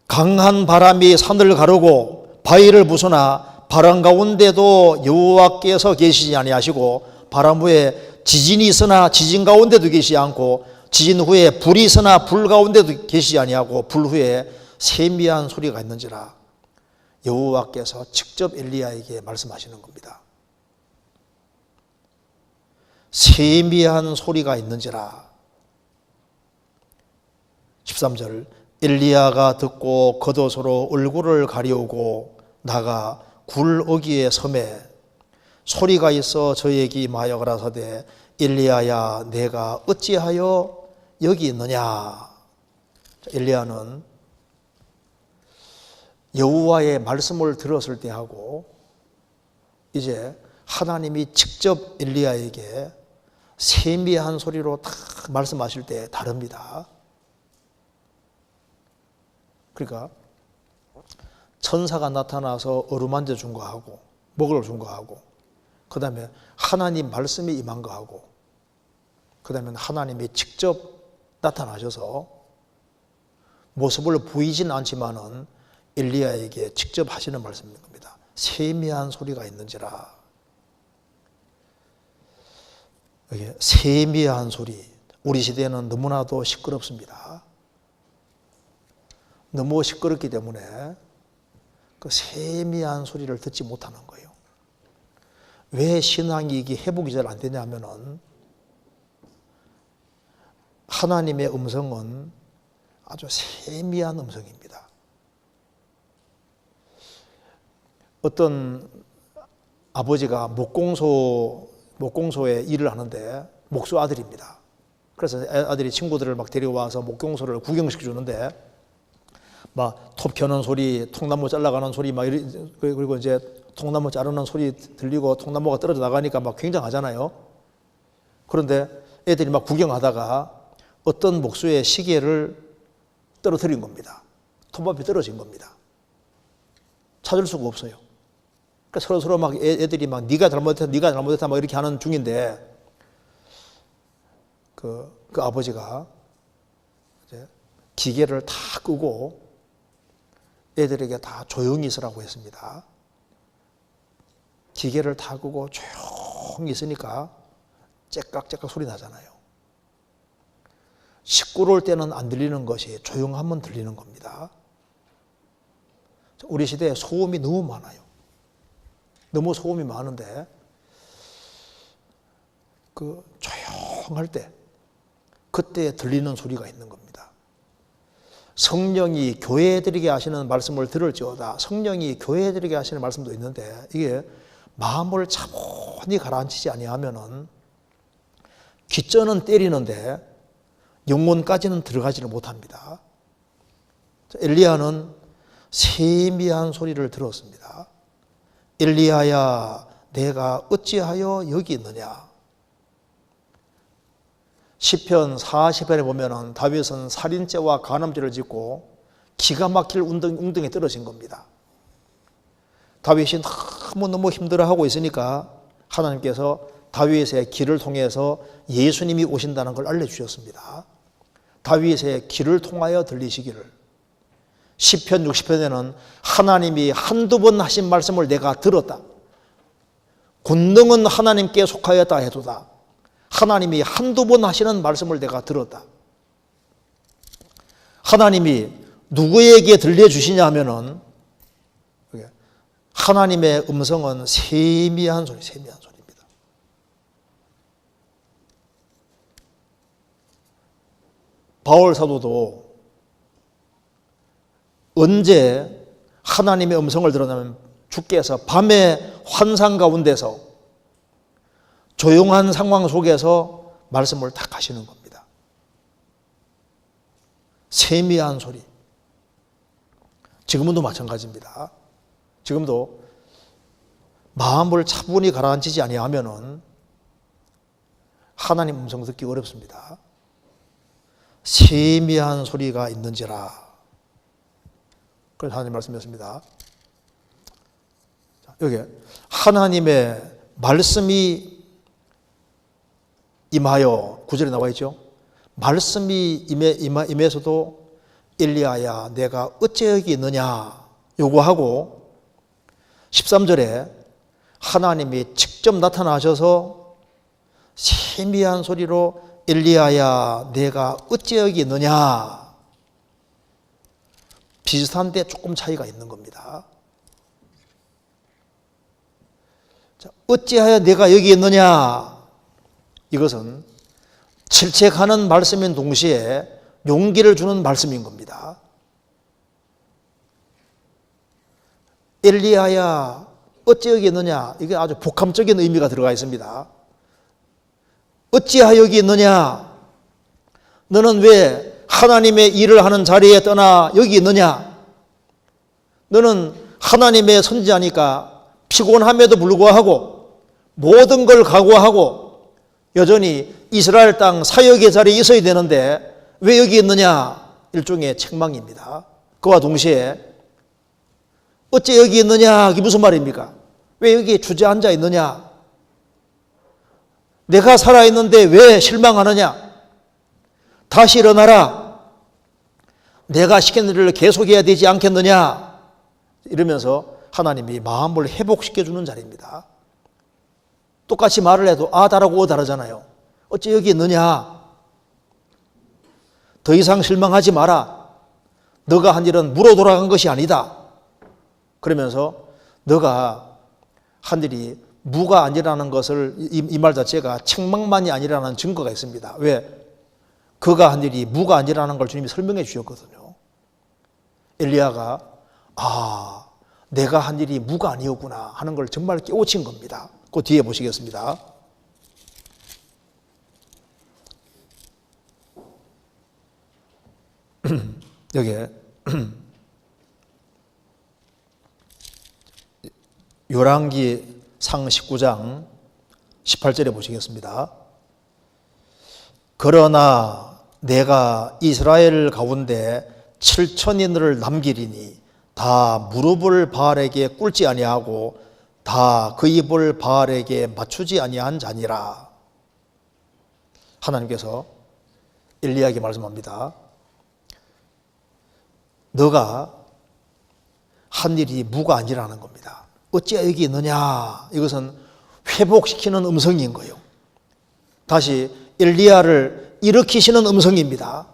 S1: 강한 바람이 산을 가르고 바위를 부수나 바람 가운데도 여호와께서 계시지 아니하시고 바람 후에 지진이 있으나 지진 가운데도 계시지 않고 지진 후에 불이 있으나 불 가운데도 계시지 아니하고 불 후에 세미한 소리가 있는지라. 여호와께서 직접 엘리야에게 말씀하시는 겁니다. 세미한 소리가 있는지라. 13절 엘리야가 듣고 겉옷으로 얼굴을 가리우고 나가 굴 어귀에 섬에 소리가 있어 저에게 임하여 가라사대 엘리야야 내가 어찌하여 여기 있느냐. 엘리야는 여호와의 말씀을 들었을 때하고 이제 하나님이 직접 엘리야에게 세미한 소리로 딱 말씀하실 때 다릅니다. 그러니까 천사가 나타나서 어루만져 준 거하고 먹을 준 거하고 그 다음에 하나님 말씀이 임한 거하고 그 다음에 하나님이 직접 나타나셔서 모습을 보이진 않지만은 엘리야에게 직접 하시는 말씀인 겁니다. 세미한 소리가 있는지라. 이게 세미한 소리. 우리 시대는 너무나도 시끄럽습니다. 너무 시끄럽기 때문에 그 세미한 소리를 듣지 못하는 거예요. 왜 신앙이 이게 회복이 잘 안 되냐 하면은 하나님의 음성은 아주 세미한 음성입니다. 어떤 아버지가 목공소에 일을 하는데 목수 아들입니다. 그래서 아들이 친구들을 막 데려와서 목공소를 구경시켜 주는데 막 톱 켜는 소리, 통나무 잘라가는 소리 막 그리고 이제 통나무 자르는 소리 들리고 통나무가 떨어져 나가니까 막 굉장하잖아요. 그런데 애들이 막 구경하다가 어떤 목수의 시계를 떨어뜨린 겁니다. 톱앞에 떨어진 겁니다. 찾을 수가 없어요. 그러니까 서로 막 애들이 막 네가 잘못했다 막 이렇게 하는 중인데 그 아버지가 이제 기계를 다 끄고 애들에게 다 조용히 있으라고 했습니다. 기계를 다 끄고 조용히 있으니까 째깍째깍 소리 나잖아요. 시끄러울 때는 안 들리는 것이 조용하면 들리는 겁니다. 우리 시대에 소음이 너무 많아요. 너무 소음이 많은데 그 조용할 때 그때 들리는 소리가 있는 겁니다. 성령이 교회들에게 하시는 말씀을 들을지어다. 성령이 교회들에게 하시는 말씀도 있는데 이게 마음을 차분히 가라앉히지 아니하면은 귓전은 때리는데 영혼까지는 들어가지를 못합니다. 엘리야는 세미한 소리를 들었습니다. 엘리야야, 내가 어찌하여 여기 있느냐? 시편 40편에 보면은 다윗은 살인죄와 간음죄를 짓고 기가 막힐 웅덩이에 떨어진 겁니다. 다윗이 너무 힘들어하고 있으니까 하나님께서 다윗의 길을 통해서 예수님이 오신다는 걸 알려주셨습니다. 다윗의 길을 통하여 들리시기를. 시편 60편에는 하나님이 한두 번 하신 말씀을 내가 들었다. 권능은 하나님께 속하였다 해도다. 하나님이 한두 번 하시는 말씀을 내가 들었다. 하나님이 누구에게 들려주시냐 하면은 하나님의 음성은 세미한 소리입니다. 바울 사도도 언제 하나님의 음성을 들었냐면 주께서 밤의 환상 가운데서 조용한 상황 속에서 말씀을 딱 하시는 겁니다. 세미한 소리. 지금도 마찬가지입니다. 지금도 마음을 차분히 가라앉히지 아니하면은 하나님 음성 듣기 어렵습니다. 세미한 소리가 있는지라. 그래서 하나님 말씀이었습니다. 여기 하나님의 말씀이 임하여 9절에 나와 있죠. 말씀이 임해서도 엘리야야 내가 어째 여기 있느냐 요구하고 13절에 하나님이 직접 나타나셔서 세미한 소리로 엘리야야 내가 어째 여기 있느냐. 비슷한데 조금 차이가 있는 겁니다. 자, 어찌하여 내가 여기 있느냐. 이것은 질책하는 말씀인 동시에 용기를 주는 말씀인 겁니다. 엘리야야 어찌 여기 있느냐. 이게 아주 복합적인 의미가 들어가 있습니다. 어찌하여 여기 있느냐. 너는 왜 하나님의 일을 하는 자리에 떠나 여기 있느냐. 너는 하나님의 선지자니까 피곤함에도 불구하고 모든 걸 각오하고 여전히 이스라엘 땅 사역의 자리에 있어야 되는데 왜 여기 있느냐. 일종의 책망입니다. 그와 동시에 어째 여기 있느냐. 이게 무슨 말입니까? 왜 여기 주저앉아 있느냐. 내가 살아있는데 왜 실망하느냐. 다시 일어나라. 내가 시킨 일을 계속해야 되지 않겠느냐. 이러면서 하나님이 마음을 회복시켜주는 자리입니다. 똑같이 말을 해도 다라고 다르잖아요. 어째 여기 있느냐. 더 이상 실망하지 마라. 너가 한 일은 무로 돌아간 것이 아니다. 그러면서 너가 한 일이 무가 아니라는 것을 이 말 자체가 책망만이 아니라는 증거가 있습니다. 왜? 그가 한 일이 무가 아니라는 걸 주님이 설명해 주셨거든요. 엘리야가 내가 한 일이 무가 아니었구나 하는 걸 정말 깨우친 겁니다. 그 뒤에 보시겠습니다. 여기에 열왕기 상 19장 18절에 보시겠습니다. 그러나 내가 이스라엘 가운데 7천인을 남기리니 다 무릎을 바알에게 꿇지 아니하고 다 그 입을 바알에게 맞추지 아니한 자니라. 하나님께서 엘리야에게 말씀합니다. 너가 한 일이 무가 아니라는 겁니다. 어찌 여기 있느냐. 이것은 회복시키는 음성인 거예요. 다시 엘리야를 일으키시는 음성입니다.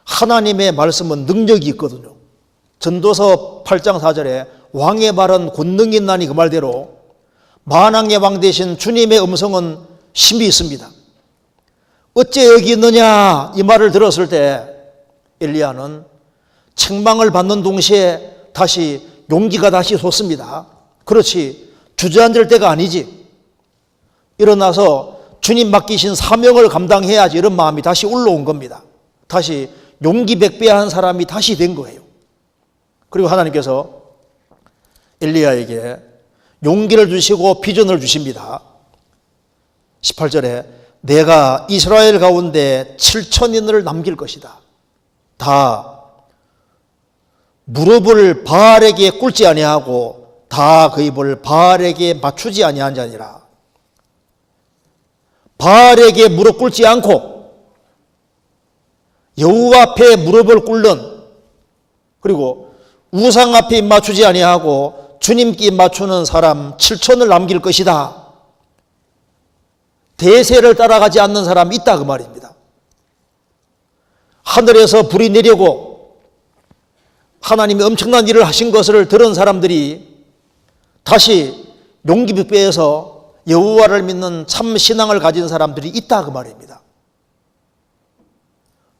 S1: 하나님의 말씀은 능력이 있거든요. 전도서 8장 4절에 왕의 말은 권능이 있나니 그 말대로 만왕의 왕 되신 주님의 음성은 힘이 있습니다. 어째 여기 있느냐 이 말을 들었을 때 엘리야는 책망을 받는 동시에 다시 용기가 다시 솟습니다. 그렇지, 주저앉을 때가 아니지. 일어나서 주님 맡기신 사명을 감당해야지, 이런 마음이 다시 올라온 겁니다. 다시 용기 백배한 사람이 다시 된 거예요. 그리고 하나님께서 엘리야에게 용기를 주시고 비전을 주십니다. 18절에 내가 이스라엘 가운데 7천인을 남길 것이다. 다 무릎을 바알에게 꿇지 아니하고 다 그 입을 바알에게 맞추지 아니한 자니라. 바알에게 무릎 꿇지 않고 여호와 앞에 무릎을 꿇는, 그리고 우상 앞에 입 맞추지 아니하고 주님께 입 맞추는 사람 7천을 남길 것이다. 대세를 따라가지 않는 사람이 있다 그 말입니다. 하늘에서 불이 내리고 하나님이 엄청난 일을 하신 것을 들은 사람들이 다시 용기 백배해서 여호와를 믿는 참 신앙을 가진 사람들이 있다 그 말입니다.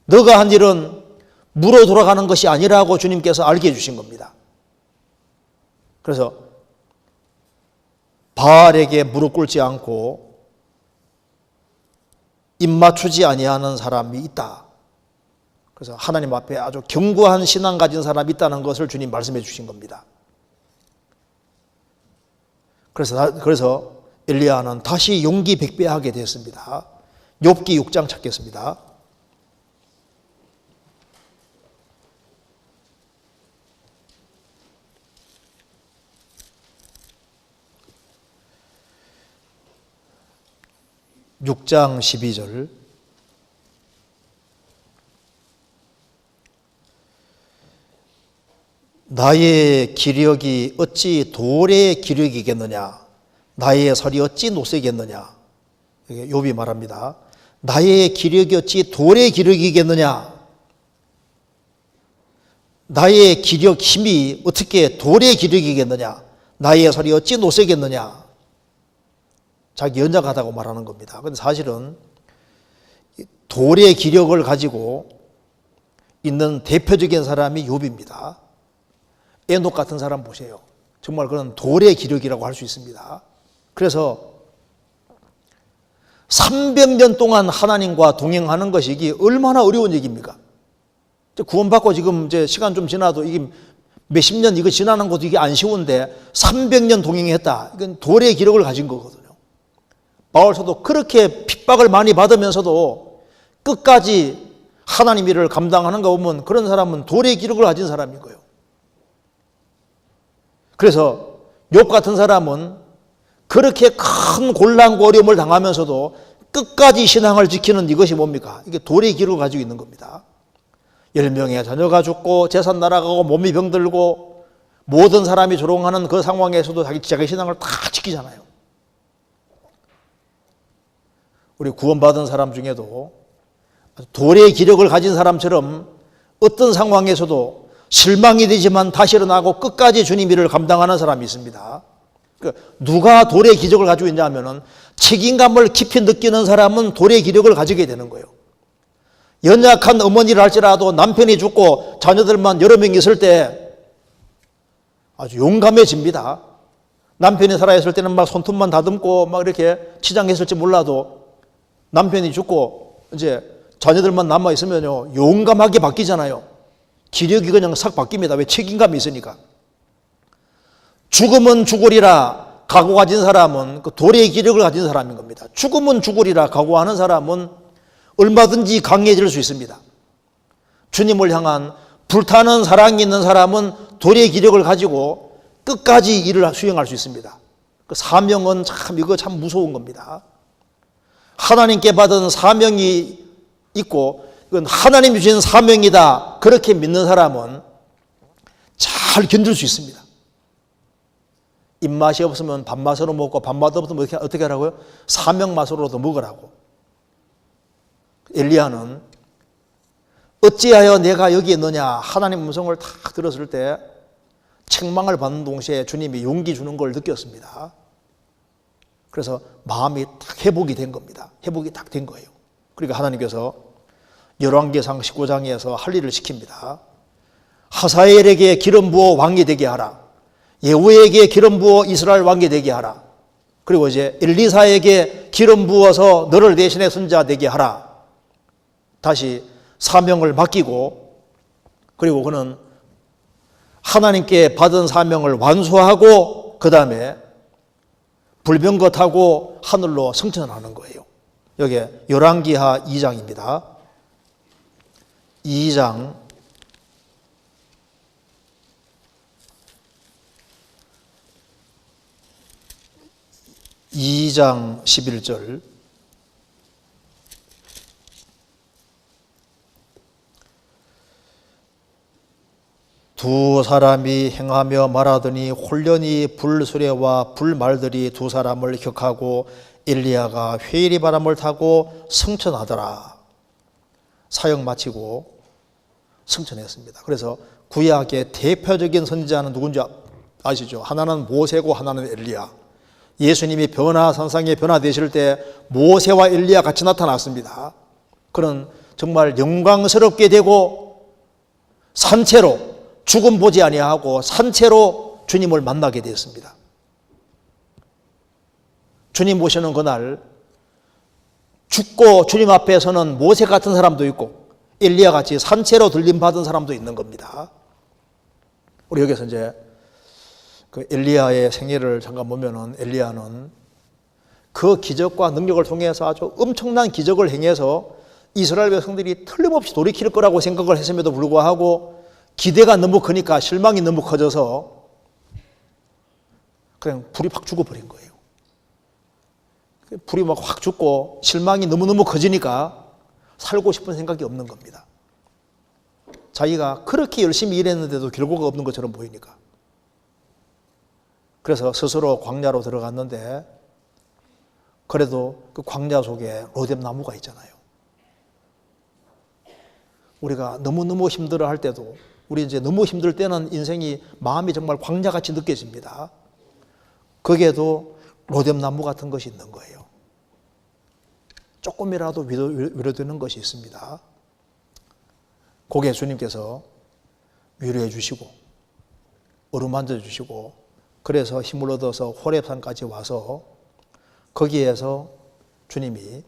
S1: 너가 한 일은 무로 돌아가는 것이 아니라고 주님께서 알게 해주신 겁니다. 그래서 바알에게 무릎 꿇지 않고 입 맞추지 아니하는 사람이 있다. 그래서 하나님 앞에 아주 견고한 신앙 가진 사람이 있다는 것을 주님 말씀해 주신 겁니다. 그래서 엘리야는 다시 용기 백배하게 되었습니다. 욥기 6장 찾겠습니다. (6장 12절) 나의 기력이 어찌 돌의 기력이겠느냐, 나의 설이 어찌 노쇠겠느냐. 욥이 말합니다. 나의 기력이 어찌 돌의 기력이겠느냐, 나의 기력 힘이 어떻게 돌의 기력이겠느냐, 나의 설이 어찌 노쇠겠느냐. 자기 연약하다고 말하는 겁니다. 그런데 사실은 돌의 기력을 가지고 있는 대표적인 사람이 욥입니다. 에녹 같은 사람 보세요. 정말 그런 돌의 기력이라고 할 수 있습니다. 그래서 300년 동안 하나님과 동행하는 것이 이게 얼마나 어려운 얘기입니까? 구원받고 지금 이제 시간 좀 지나도 이게 몇십 년 이거 지나는 것도 이게 안 쉬운데 300년 동행했다. 이건 돌의 기력을 가진 거거든요. 바울서도 그렇게 핍박을 많이 받으면서도 끝까지 하나님 일을 감당하는 거 보면 그런 사람은 돌의 기력을 가진 사람인 거예요. 그래서 욥 같은 사람은 그렇게 큰 곤란과 어려움을 당하면서도 끝까지 신앙을 지키는 이것이 뭡니까? 이게 돌의 기력을 가지고 있는 겁니다. 10명의 자녀가 죽고 재산 날아가고 몸이 병들고 모든 사람이 조롱하는 그 상황에서도 자기 신앙을 다 지키잖아요. 우리 구원받은 사람 중에도 돌의 기력을 가진 사람처럼 어떤 상황에서도 실망이 되지만 다시 일어나고 끝까지 주님 일을 감당하는 사람이 있습니다. 누가 돌의 기력을 가지고 있냐 하면은 책임감을 깊이 느끼는 사람은 돌의 기력을 가지게 되는 거예요. 연약한 어머니를 할지라도 남편이 죽고 자녀들만 여러 명 있을 때 아주 용감해집니다. 남편이 살아있을 때는 막 손톱만 다듬고 막 이렇게 치장했을지 몰라도 남편이 죽고 이제 자녀들만 남아 있으면요 용감하게 바뀌잖아요. 기력이 그냥 싹 바뀝니다. 왜? 책임감이 있으니까. 죽으면 죽으리라 각오 가진 사람은 그 돌의 기력을 가진 사람인 겁니다. 죽으면 죽으리라 각오하는 사람은 얼마든지 강해질 수 있습니다. 주님을 향한 불타는 사랑이 있는 사람은 돌의 기력을 가지고 끝까지 일을 수행할 수 있습니다. 그 사명은 참 이거 참 무서운 겁니다. 하나님께 받은 사명이 있고 이건 하나님 주신 사명이다 그렇게 믿는 사람은 잘 견딜 수 있습니다. 입맛이 없으면 밥맛으로 먹고 밥맛 없으면 어떻게 하라고요? 사명맛으로도 먹으라고. 엘리야는 어찌하여 내가 여기 있느냐 하나님 음성을 딱 들었을 때 책망을 받는 동시에 주님이 용기 주는 걸 느꼈습니다. 그래서 마음이 딱 회복이 된 겁니다. 회복이 딱 된 거예요. 그러니까 하나님께서 열왕기상 19장에서 할 일을 시킵니다. 하사엘에게 기름 부어 왕이 되게 하라. 예후에게 기름 부어 이스라엘 왕이 되게 하라. 그리고 이제 엘리사에게 기름 부어서 너를 대신해 선지자 되게 하라. 다시 사명을 맡기고, 그리고 그는 하나님께 받은 사명을 완수하고 그 다음에 불병거 타고 하늘로 승천하는 거예요. 여기 열왕기하 2장입니다. 2장 11절. 두 사람이 행하며 말하더니 홀련히 불수레와 불말들이 두 사람을 격하고 엘리야가 회일이 바람을 타고 승천하더라. 사역 마치고 승천했습니다. 그래서 구약의 대표적인 선지자는 누군지 아시죠? 하나는 모세고 하나는 엘리야. 예수님이 산상에 변화되실 때 모세와 엘리야 같이 나타났습니다. 그는 정말 영광스럽게 되고 산채로 죽음 보지 아니하고 산채로 주님을 만나게 되었습니다. 주님 보시는 그날 죽고 주님 앞에 서는 모세 같은 사람도 있고 엘리야 같이 산채로 들림 받은 사람도 있는 겁니다. 우리 여기서 이제 그 엘리야의 생애를 잠깐 보면은 엘리야는 그 기적과 능력을 통해서 아주 엄청난 기적을 행해서 이스라엘 백성들이 틀림없이 돌이킬 거라고 생각을 했음에도 불구하고 기대가 너무 크니까 실망이 너무 커져서 그냥 불이 확 죽어버린 거예요. 불이 막 확 죽고 실망이 너무너무 커지니까 살고 싶은 생각이 없는 겁니다. 자기가 그렇게 열심히 일했는데도 결과가 없는 것처럼 보이니까. 그래서 스스로 광야로 들어갔는데 그래도 그 광야 속에 로뎀 나무가 있잖아요. 우리가 너무너무 힘들어 할 때도 우리 이제 너무 힘들 때는 인생이 마음이 정말 광야같이 느껴집니다. 거기에도 로뎀 나무 같은 것이 있는 거예요. 조금이라도 위로되는 것이 있습니다. 거기에 주님께서 위로해 주시고 어루만져 주시고 그래서 힘을 얻어서 호렙산까지 와서 거기에서 주님이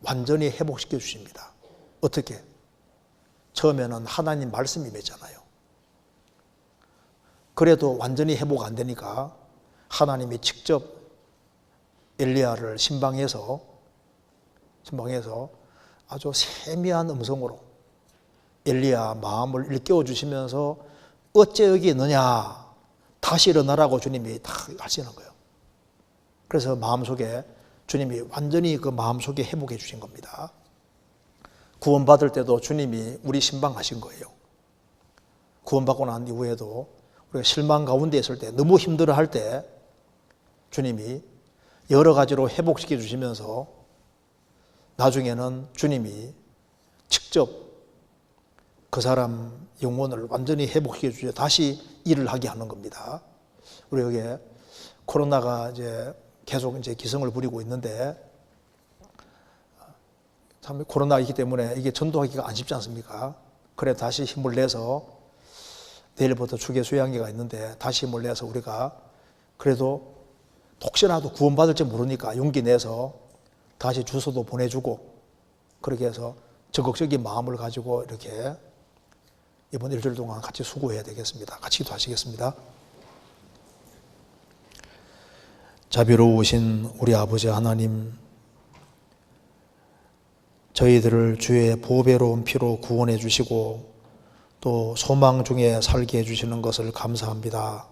S1: 완전히 회복시켜 주십니다. 어떻게? 처음에는 하나님 말씀이 맺잖아요. 그래도 완전히 회복 안 되니까 하나님이 직접 엘리야를 신방해서 아주 세미한 음성으로 엘리야 마음을 일깨워 주시면서 어째 여기 있느냐 다시 일어나라고 주님이 다 하시는 거예요. 그래서 마음속에 주님이 완전히 그 마음속에 회복해 주신 겁니다. 구원받을 때도 주님이 우리 신방하신 거예요. 구원받고 난 이후에도 우리가 실망 가운데 있을 때 너무 힘들어할 때 주님이 여러 가지로 회복시켜 주시면서 나중에는 주님이 직접 그 사람 영혼을 완전히 회복시켜 주셔서 다시 일을 하게 하는 겁니다. 우리 여기에 코로나가 이제 계속 이제 기승을 부리고 있는데 참 코로나이기 때문에 이게 전도하기가 안 쉽지 않습니까? 그래 다시 힘을 내서 내일부터 주계 수양회가 있는데 다시 힘을 내서 우리가 그래도 혹시라도 구원받을지 모르니까 용기 내서 다시 주소도 보내주고 그렇게 해서 적극적인 마음을 가지고 이렇게 이번 일주일 동안 같이 수고해야 되겠습니다. 같이 기도하시겠습니다. 자비로우신 우리 아버지 하나님, 저희들을 주의 보배로운 피로 구원해 주시고 또 소망 중에 살게 해주시는 것을 감사합니다.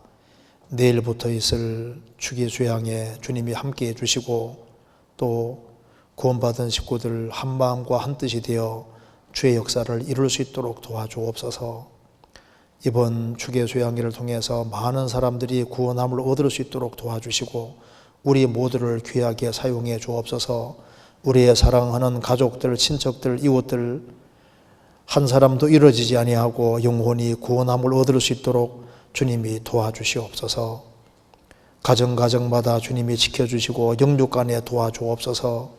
S1: 내일부터 있을 주기 수양에 주님이 함께 해주시고 또 구원받은 식구들 한마음과 한뜻이 되어 주의 역사를 이룰 수 있도록 도와주옵소서. 이번 주기 수양회를 통해서 많은 사람들이 구원함을 얻을 수 있도록 도와주시고 우리 모두를 귀하게 사용해 주옵소서. 우리의 사랑하는 가족들, 친척들, 이웃들 한 사람도 이루어지지 아니하고 영혼이 구원함을 얻을 수 있도록 주님이 도와주시옵소서. 가정가정마다 주님이 지켜주시고 영육 간에 도와주옵소서.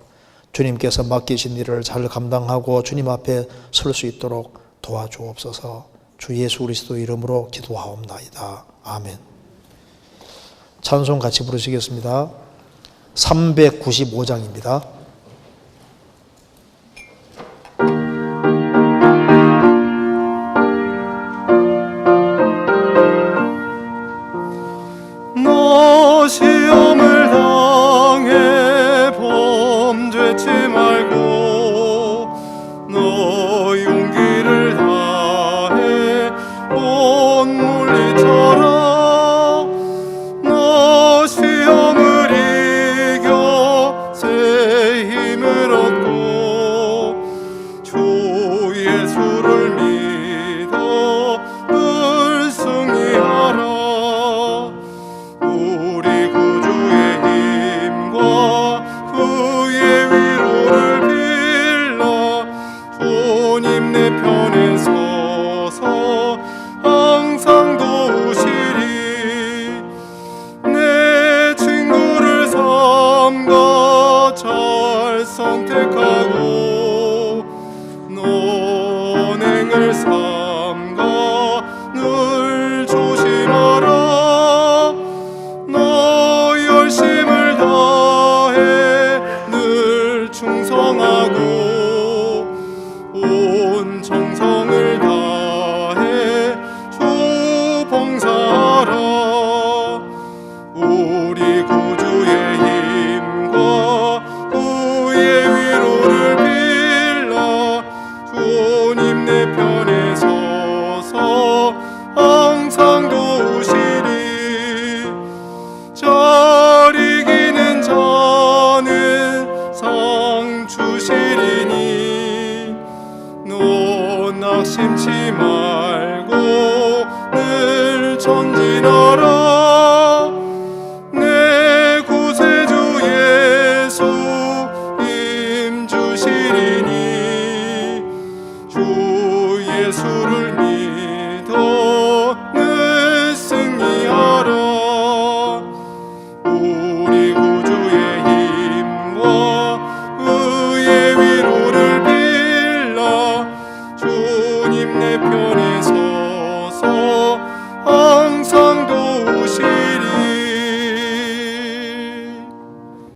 S1: 주님께서 맡기신 일을 잘 감당하고 주님 앞에 설 수 있도록 도와주옵소서. 주 예수 그리스도 이름으로 기도하옵나이다. 아멘. 찬송 같이 부르시겠습니다. 395장입니다.
S2: 시험을 당해 범죄치 말고 너 용기를 다해 못 물리쳐라. 너 시험을 이겨 새 힘을 얻고 주 예수를 믿어 늘 승리하라. 우리 구주의 힘과 그의 위로를 빌라. 주님 내 편에 서서 항상 도우시리. 내 친구를 삼가 잘 선택하고 논행을 삼가 늘 조심하라. 너 열심을 다해 늘 충성하고 온 정성을 다해 주 봉사하라. 우리 구주의 힘과 그의 위로를 빌라. 주님 내 편에 서서 항상 도우시리. 잘 이기는 자는 상 주시리니 너 낙심치 말고 늘 전진하라. 내 구세주 예수 힘 주시리니 주 예수를 믿어